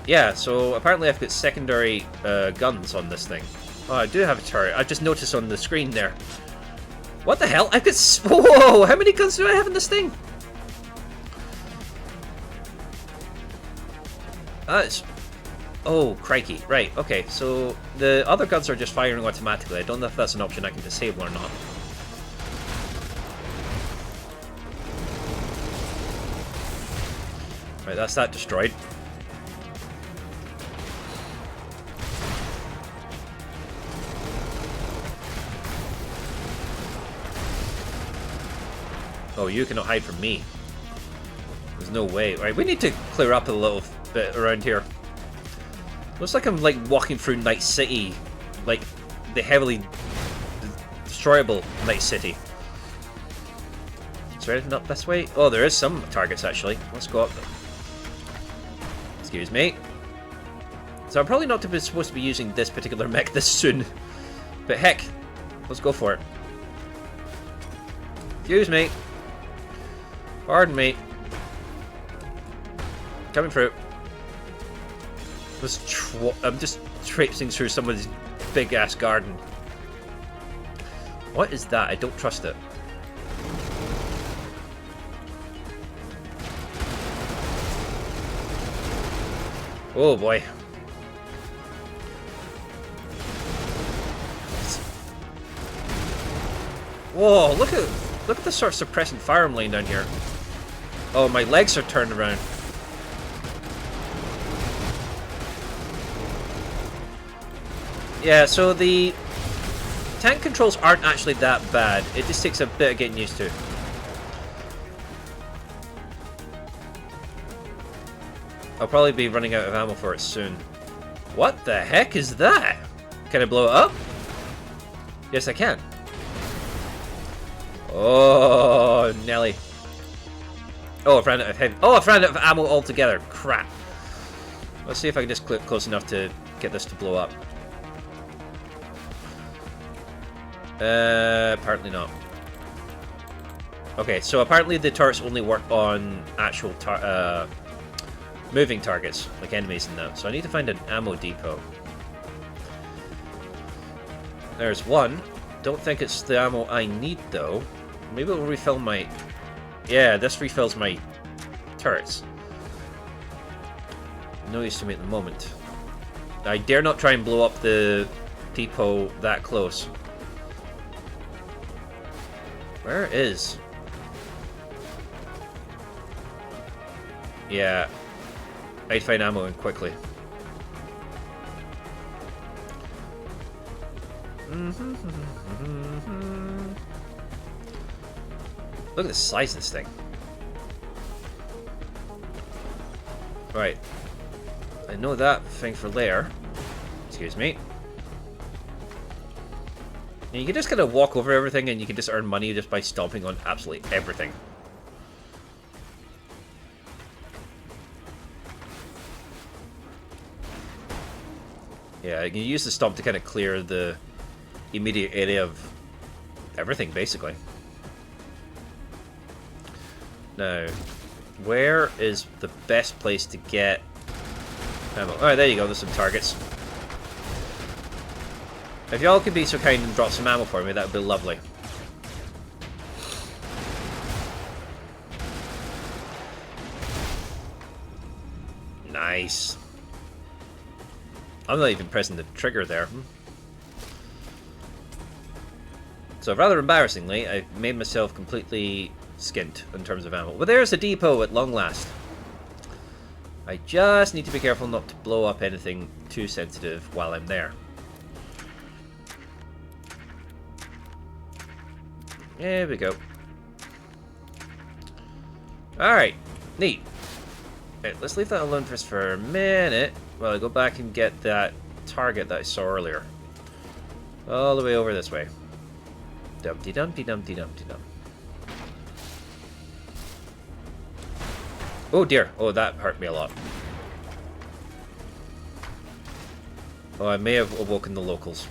Yeah, so apparently I've got secondary guns on this thing. Oh, I do have a turret. I just noticed on the screen there. What the hell? I've got... Whoa! How many guns do I have in this thing? That's... Oh, crikey. Right, okay. So the other guns are just firing automatically. I don't know if that's an option I can disable or not. Right, that's that destroyed. Oh, you cannot hide from me. There's no way. Right, we need to clear up a little bit around here. Looks like I'm like walking through Night City, like the heavily destroyable Night City. Is there anything up this way? Oh, there is some targets actually. Let's go up. Excuse me. So I'm probably not supposed to be using this particular mech this soon, but heck, let's go for it. Excuse me. Pardon me. Coming through. I'm just traipsing through somebody's big-ass garden. What is that? I don't trust it. Oh boy. Whoa, look at the sort of suppressing fire I'm laying down here. Oh, my legs are turned around. Yeah, so the tank controls aren't actually that bad. It just takes a bit of getting used to. I'll probably be running out of ammo for it soon. What the heck is that? Can I blow it up? Yes, I can. Oh, Nelly. Oh, I've ran out of heavy. Oh, I've ran out of ammo altogether. Crap. Let's see if I can just clip close enough to get this to blow up. Apparently not. Okay, so apparently the turrets only work on actual moving targets, like enemies and that. So I need to find an ammo depot. There's one. Don't think it's the ammo I need, though. Maybe it'll refill my... Yeah, this refills my turrets. No use to me at the moment. I dare not try and blow up the depot that close. Where is... Yeah. I'd find ammo in quickly. Look at the size of this thing. Right. I know that thing for lair. Excuse me. And you can just kind of walk over everything and you can just earn money just by stomping on absolutely everything. Yeah, you can use the stomp to kind of clear the immediate area of everything, basically. Now, where is the best place to get ammo? Alright, there you go, there's some targets. If y'all could be so kind and drop some ammo for me, that would be lovely. Nice. I'm not even pressing the trigger there. So rather embarrassingly, I've made myself completely skint in terms of ammo. But there's a depot at long last. I just need to be careful not to blow up anything too sensitive while I'm there. There we go. Alright, neat. Right, let's leave that alone for a minute while I go back and get that target that I saw earlier. All the way over this way. Dumpty dumpty dumpty dumpty dum. Oh dear. Oh, that hurt me a lot. Oh, I may have awoken the locals.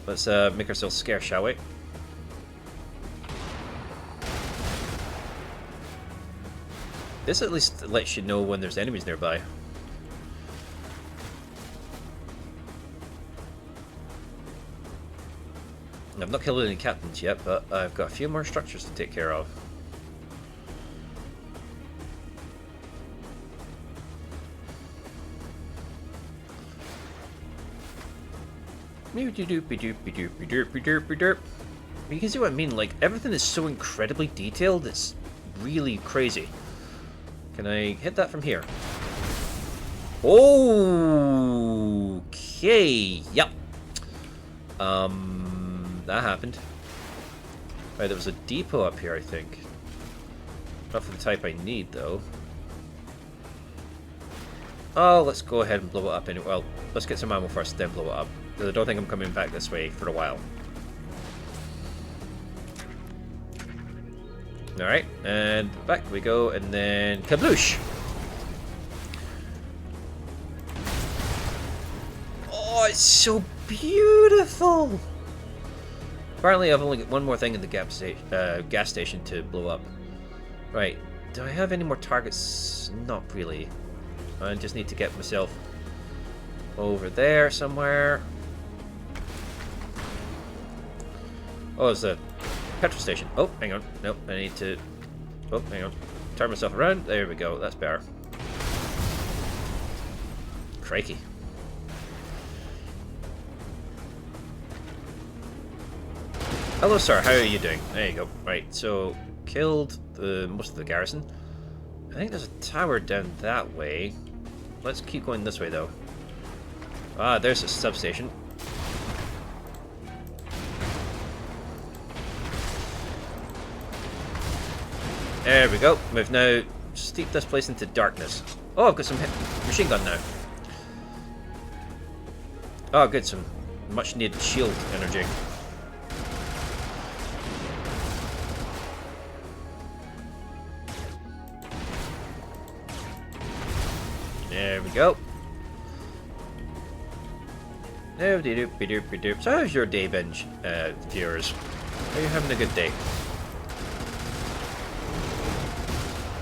Let's make ourselves scarce, shall we? This at least lets you know when there's enemies nearby. I've not killed any captains yet, but I've got a few more structures to take care of. You can see what I mean, like, everything is so incredibly detailed, it's really crazy. Can I hit that from here? Okay, yep. That happened. Right, there was a depot up here, I think. Not for the type I need, though. Oh, let's go ahead and blow it up anyway. Well, let's get some ammo first, then blow it up. Because I don't think I'm coming back this way for a while. Alright, and back we go, and then kabloosh! Oh, it's so beautiful! Apparently I've only got one more thing in the gas station to blow up. Right, Do I have any more targets? Not really. I just need to get myself over there somewhere. Oh, it's the petrol station. Oh, hang on. Nope, I need to... Oh, hang on. Turn myself around. There we go. That's better. Crikey. Hello, sir. How are you doing? There you go. Right, so killed most of the garrison. I think there's a tower down that way. Let's keep going this way, though. Ah, there's a substation. There we go. We've now steeped this place into darkness. Oh, I've got some machine gun now. Oh, good. Some much needed shield energy. There we go. So how's your day, binge viewers? Are you having a good day?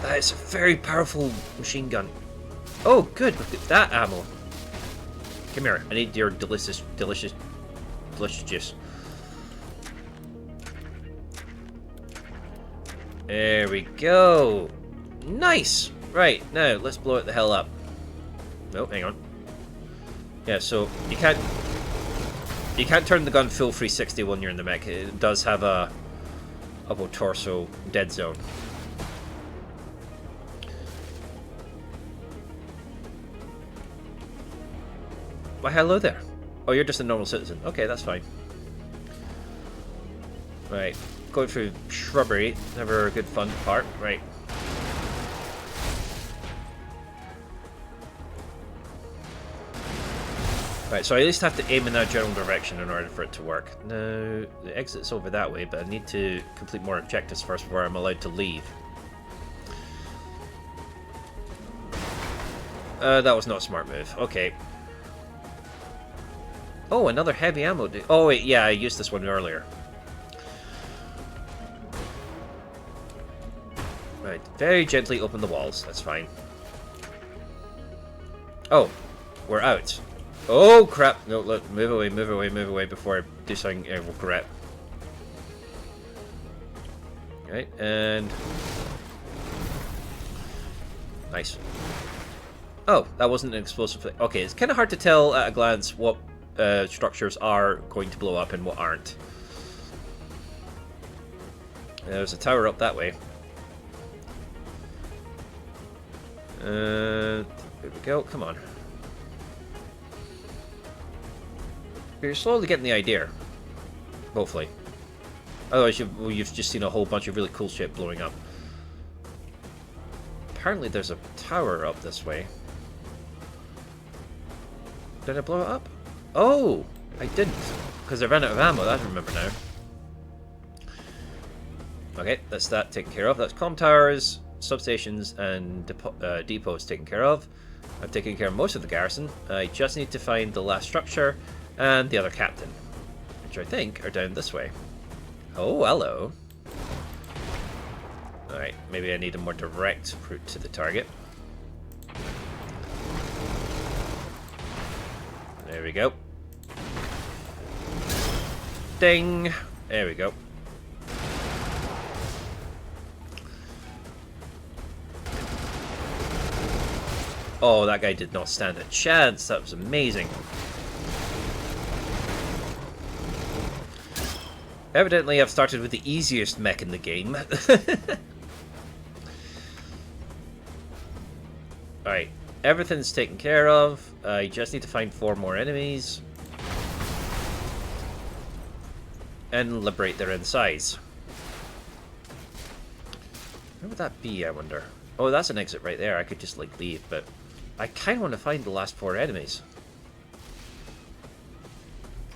That is a very powerful machine gun. Oh, good. Look at that ammo. Come here. I need your delicious juice. There we go. Nice. Right, now let's blow it the hell up. No, hang on. Yeah, so you can't turn the gun full 360 when you're in the mech. It does have a upper torso dead zone. Why, hello there. Oh, you're just a normal citizen. Okay, that's fine. Right, going through shrubbery, never a good fun part. Right. Right, so I at least have to aim in that general direction in order for it to work. Now, the exit's over that way, but I need to complete more objectives first before I'm allowed to leave. That was not a smart move. Okay. Oh, another heavy ammo. Oh, wait, yeah, I used this one earlier. Right, very gently open the walls. That's fine. Oh, we're out. Oh, crap. No, look, move away before I do something I will regret. Right, and... Nice. Oh, that wasn't an explosive thing. Okay, it's kind of hard to tell at a glance what structures are going to blow up and what aren't. There's a tower up that way. Here we go. Come on. You're slowly getting the idea. Hopefully. Otherwise, you've just seen a whole bunch of really cool shit blowing up. Apparently, there's a tower up this way. Did I blow it up? Oh! I didn't. Because I ran out of ammo. I remember now. Okay, that's that taken care of. That's comm towers, substations, and depots taken care of. I've taken care of most of the garrison. I just need to find the last structure and the other captain, which I think are down this way. Oh, hello. Alright, maybe I need a more direct route to the target. There we go. Ding! There we go. Oh, that guy did not stand a chance. That was amazing. Evidently, I've started with the easiest mech in the game. Alright, everything's taken care of. I just need to find 4 more enemies. And liberate their insides. Where would that be, I wonder? Oh, that's an exit right there. I could just, like, leave, but I kind of want to find the last 4 enemies.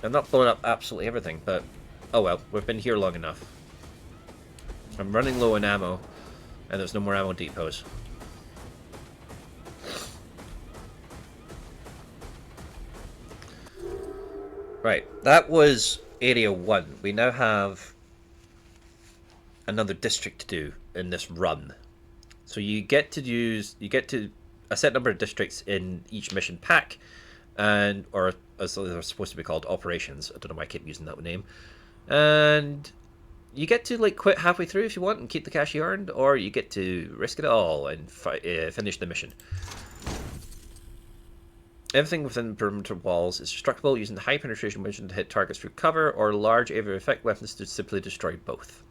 I'm not blowing up absolutely everything, but oh well, we've been here long enough. I'm running low on ammo, and there's no more ammo depots. Right, that was Area 1. We now have another district to do in this run. So you get to a set number of districts in each mission pack, or as they're supposed to be called, operations. I don't know why I keep using that name. And you get to like quit halfway through if you want and keep the cash you earned, or you get to risk it all and finish the mission. Everything within the perimeter walls is destructible, using high penetration mission to hit targets through cover, or large area effect weapons to simply destroy both.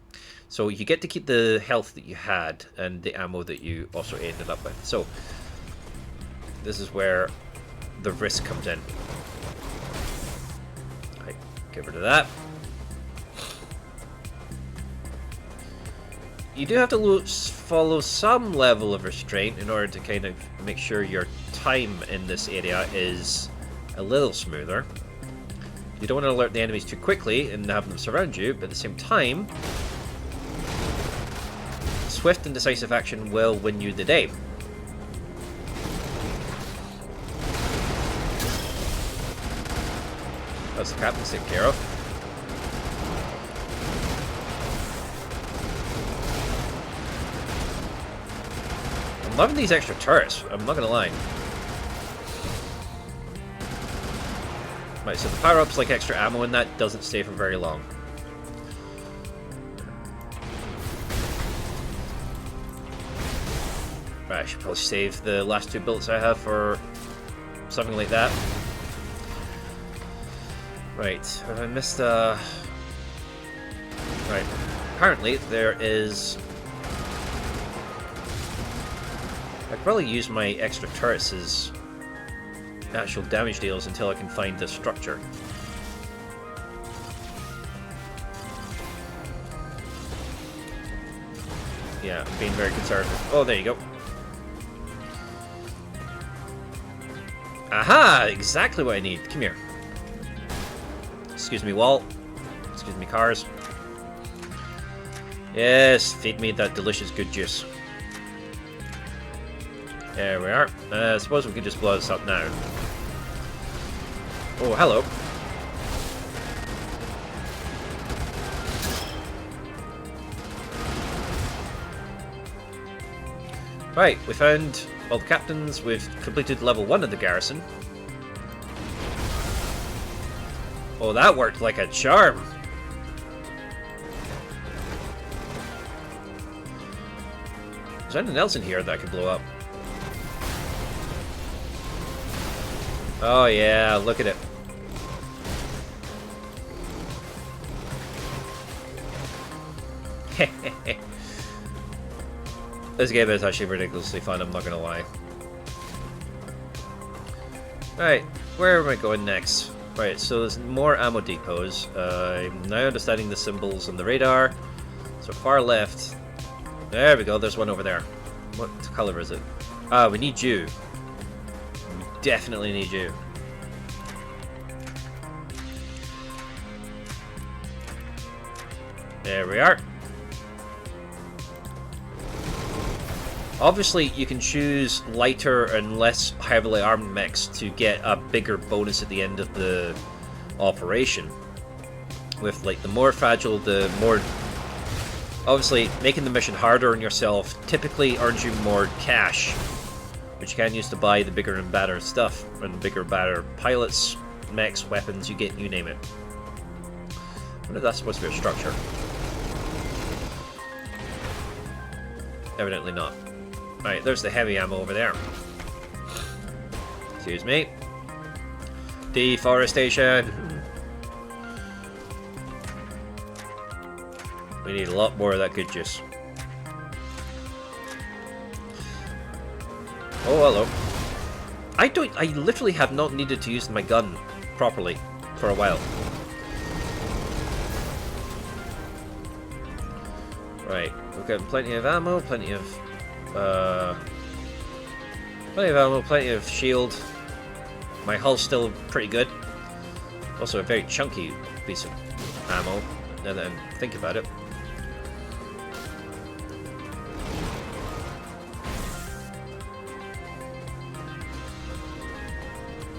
So you get to keep the health that you had and the ammo that you also ended up with. So this is where the risk comes in. Right, get rid of that. You do have to follow some level of restraint in order to kind of make sure your time in this area is a little smoother. You don't want to alert the enemies too quickly and have them surround you, but at the same time, swift and decisive action will win you the day. That's the captain's taken care of. I'm loving these extra turrets, I'm not gonna lie. Right, so the power-up's like extra ammo and that doesn't stay for very long. Right, I should probably save the last 2 bullets I have for something like that. Right, have I missed Right, apparently there is... I could probably use my extra turrets as actual damage deals until I can find the structure. Yeah, I'm being very conservative. Oh, there you go. Aha! Exactly what I need. Come here. Excuse me, wall. Excuse me, cars. Yes, feed me that delicious good juice. There we are. I suppose we could just blow this up now. Oh, hello. Right, we found all the captains. We've completed level 1 of the garrison. Oh, that worked like a charm. Is there anything else in here that I could blow up? Oh yeah, look at it. This game is actually ridiculously fun, I'm not gonna lie. Right, where am I going next? Right, so there's more ammo depots. I'm now understanding the symbols on the radar. So far left. There we go, there's one over there. What color is it? Ah, we need you. We definitely need you. There we are. Obviously, you can choose lighter and less heavily armed mechs to get a bigger bonus at the end of the operation. With like the more fragile, the more... Obviously, making the mission harder on yourself typically earns you more cash, which you can use to buy the bigger and badder stuff, and bigger, badder pilots, mechs, weapons, you get, you name it. I wonder if that's supposed to be a structure. Evidently not. Right, there's the heavy ammo over there. Excuse me. Deforestation. We need a lot more of that good juice. Oh, hello. I literally have not needed to use my gun properly for a while. Right, we've got plenty of ammo, plenty of ammo, plenty of shield. My hull's still pretty good. Also a very chunky piece of ammo, now that I think about it.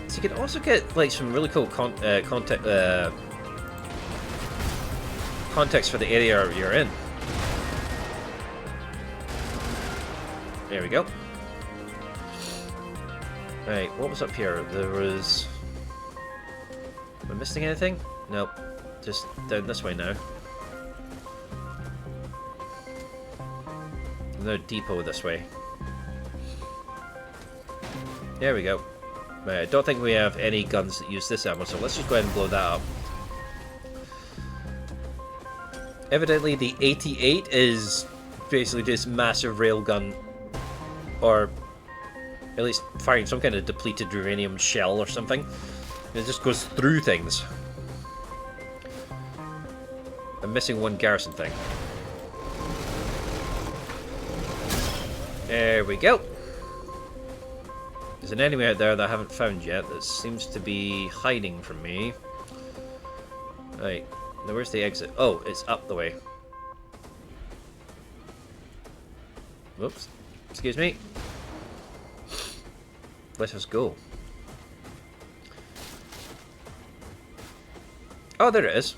So you can also get like some really cool context for the area you're in. There we go. Right, what was up here? There was... Am I missing anything? Nope. Just down this way now. Another depot this way. There we go. Right, I don't think we have any guns that use this ammo, so let's just go ahead and blow that up. Evidently the 88 is basically this massive railgun, or at least firing some kind of depleted uranium shell or something. It just goes through things. I'm missing one garrison thing. There we go. There's an enemy out there that I haven't found yet that seems to be hiding from me. Right, now where's the exit? Oh, it's up the way. Whoops. Excuse me. Let us go. Oh, there it is.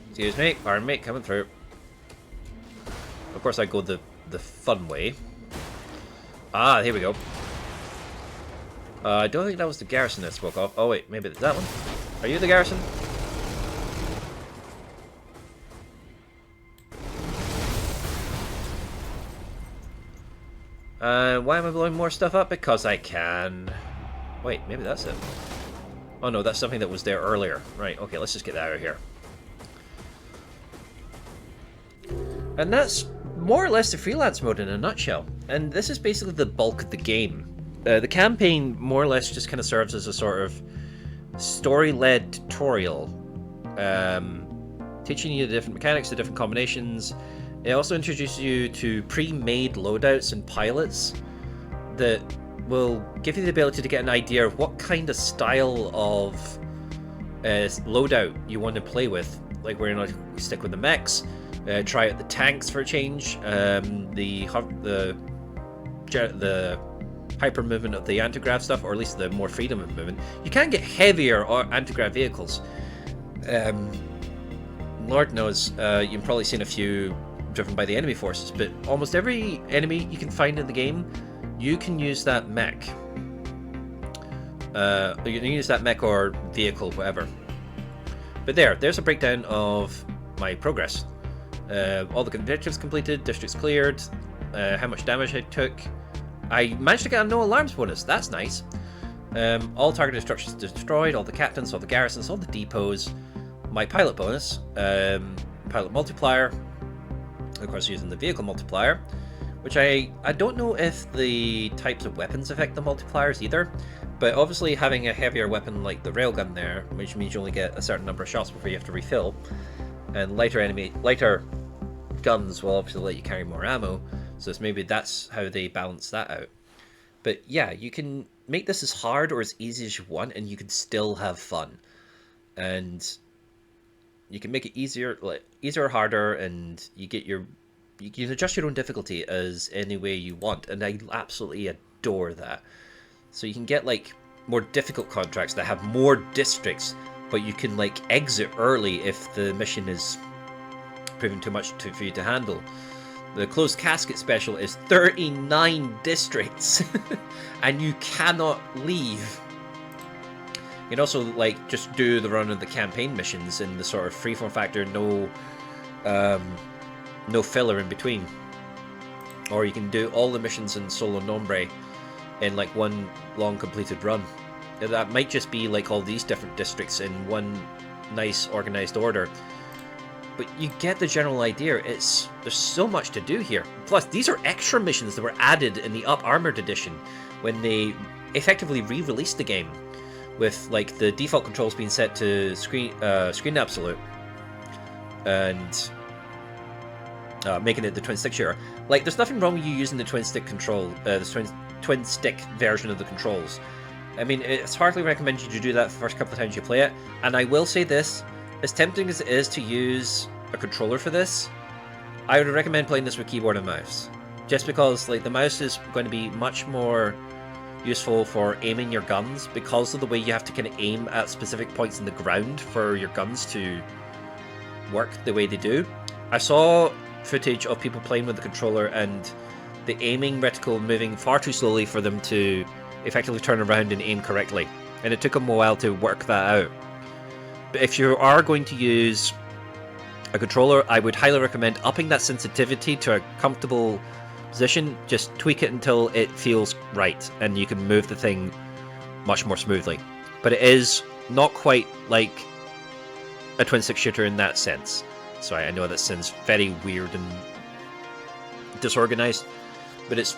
Excuse me, pardon me, coming through. Of course I go the fun way. Ah, here we go. I don't think that was the garrison that spoke of. Oh wait, maybe that one? Are you the garrison? Why am I blowing more stuff up? Because I can. Wait, maybe that's it. Oh no, that's something that was there earlier. Right, okay, let's just get that out of here. And that's more or less the freelance mode in a nutshell. And this is basically the bulk of the game. The campaign more or less just kind of serves as a sort of story-led tutorial, teaching you the different mechanics, the different combinations. It also introduces you to pre-made loadouts and pilots that will give you the ability to get an idea of what kind of style of loadout you want to play with. Like we're going to stick with the mechs, try out the tanks for a change, the hyper movement of the anti-grav stuff, or at least the more freedom of movement. You can get heavier anti-grav vehicles. Lord knows, you've probably seen a few driven by the enemy forces, but almost every enemy you can find in the game, you can use that mech. You can use that mech or vehicle, whatever. But there's a breakdown of my progress. All the objectives completed, districts cleared, how much damage I took. I managed to get a no alarms bonus, that's nice. All targeted structures destroyed, all the captains, all the garrisons, all the depots. My pilot bonus, pilot multiplier, of course using the vehicle multiplier, which I don't know if the types of weapons affect the multipliers either, but obviously having a heavier weapon like the railgun there, which means you only get a certain number of shots before you have to refill, and lighter guns will obviously let you carry more ammo, so maybe that's how they balance that out. But yeah, you can make this as hard or as easy as you want, and you can still have fun. And you can make it easier or harder, and you can adjust your own difficulty as any way you want, and I absolutely adore that. So you can get like more difficult contracts that have more districts, but you can like exit early if the mission is proving too much for you to handle. The closed casket special is 39 districts, and you cannot leave. You can also like just do the run of the campaign missions in the sort of freeform factor, no filler in between. Or you can do all the missions in solo nombre in like one long completed run. That might just be like all these different districts in one nice organized order. But you get the general idea. There's so much to do here. Plus, these are extra missions that were added in the Up-Armoured edition when they effectively re-released the game, with like the default controls being set to screen absolute, and making it the twin stick shooter. Like, there's nothing wrong with you using the twin stick control, the twin stick version of the controls. I mean, it's hardly recommended you to do that the first couple of times you play it. And I will say this. As tempting as it is to use a controller for this, I would recommend playing this with keyboard and mouse. Just because like the mouse is going to be much more useful for aiming your guns, because of the way you have to kind of aim at specific points in the ground for your guns to work the way they do. I saw footage of people playing with the controller and the aiming reticle moving far too slowly for them to effectively turn around and aim correctly. And it took them a while to work that out. But if you are going to use a controller, I would highly recommend upping that sensitivity to a comfortable position. Just tweak it until it feels right, and you can move the thing much more smoothly. But it is not quite like a twin-stick shooter in that sense. Sorry, I know that sounds very weird and disorganized, but it's...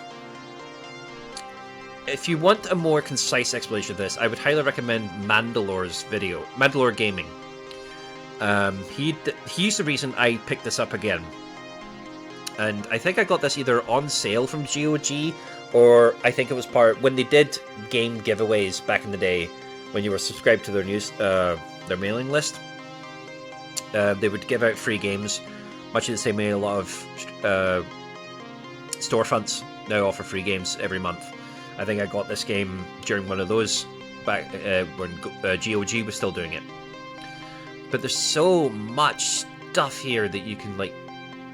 If you want a more concise explanation of this, I would highly recommend Mandalore's video, Mandalore Gaming. He's the reason I picked this up again. And I think I got this either on sale from GOG, or I think it was part... When they did game giveaways back in the day, when you were subscribed to their their mailing list, they would give out free games, much in the same way a lot of storefronts now offer free games every month. I think I got this game during one of those back when GOG was still doing it. But there's so much stuff here that you can like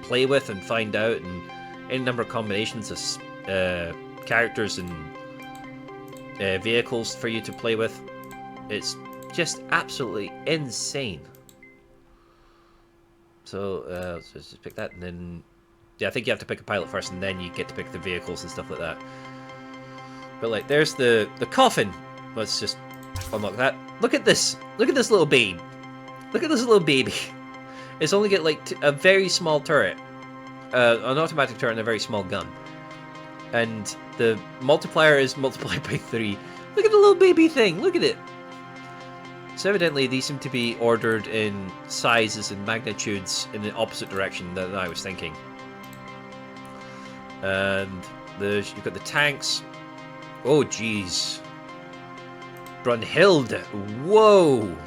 play with and find out, and any number of combinations of characters and vehicles for you to play with. It's just absolutely insane. So let's just pick that, and then yeah, I think you have to pick a pilot first, and then you get to pick the vehicles and stuff like that. But like, there's the coffin. Let's just unlock that. Look at this! Look at this little babe! Look at this little baby! It's only got like a very small turret, an automatic turret and a very small gun. And the multiplier is multiplied by 3. Look at the little baby thing! Look at it! So evidently these seem to be ordered in sizes and magnitudes in the opposite direction than I was thinking. And you've got the tanks. Oh jeez. Brunhilde! Whoa!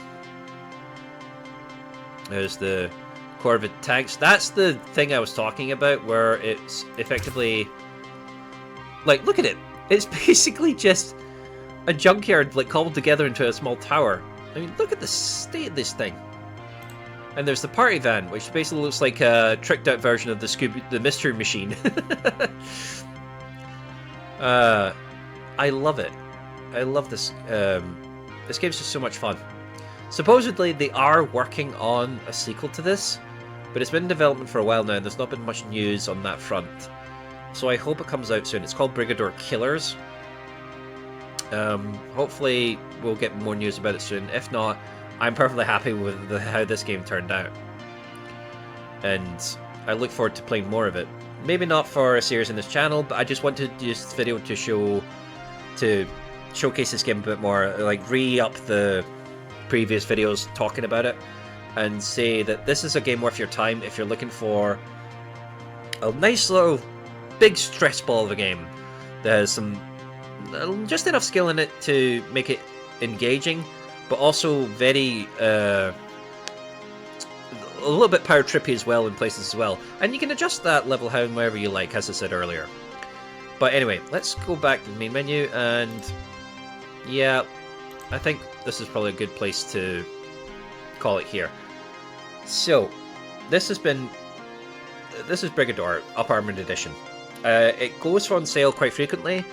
There's the Corvette tanks. That's the thing I was talking about, where it's effectively... Like, look at it! It's basically just a junkyard, like, cobbled together into a small tower. I mean, look at the state of this thing. And there's the party van, which basically looks like a tricked out version of the Mystery Machine. I love it. I love this. This game's just so much fun. Supposedly, they are working on a sequel to this, but it's been in development for a while now, and there's not been much news on that front. So I hope it comes out soon. It's called Brigador Killers. Hopefully, we'll get more news about it soon. If not, I'm perfectly happy with how this game turned out. And I look forward to playing more of it. Maybe not for a series in this channel, but I just wanted to use this video to showcase this game a bit more, like re-up the previous videos talking about it, and say that this is a game worth your time if you're looking for a nice little big stress ball of a game that has some just enough skill in it to make it engaging, but also very a little bit power trippy as well in places as well, and you can adjust that level however you like, as I said earlier. But anyway, let's go back to the main menu, and yeah, I think this is probably a good place to call it here. So, this is Brigador, Up-Armoured Edition. It goes on sale quite frequently.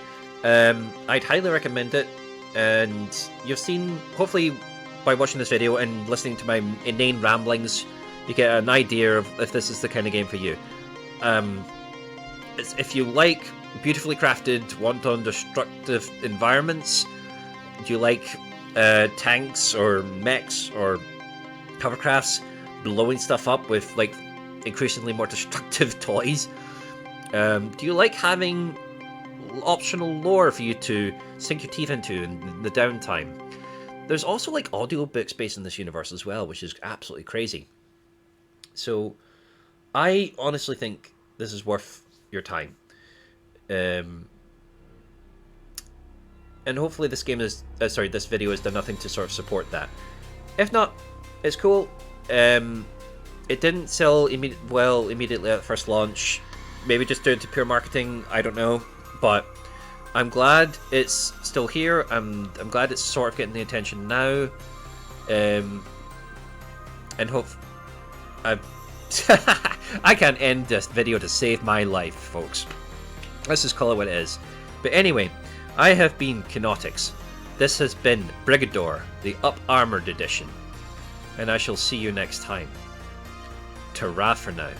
I'd highly recommend it, and you've seen, hopefully by watching this video and listening to my inane ramblings, you get an idea of if this is the kind of game for you. If you like beautifully crafted, wanton, destructive environments, do you like tanks or mechs or hovercrafts blowing stuff up with like increasingly more destructive toys? Do you like having optional lore for you to sink your teeth into in the downtime? There's also like audiobooks based in this universe as well, which is absolutely crazy. So I honestly think this is worth your time. And hopefully this game is, this video has done nothing to sort of support that. If not, it's cool. It didn't sell immediately at first launch. Maybe just due to pure marketing, I don't know. But I'm glad it's still here. I'm glad it's sort of getting the attention now. And hope... I can't end this video to save my life, folks. Let's just call it what it is. But anyway, I have been Keanotix. This has been Brigador, the Up-Armoured edition. And I shall see you next time. Ta-ra for now.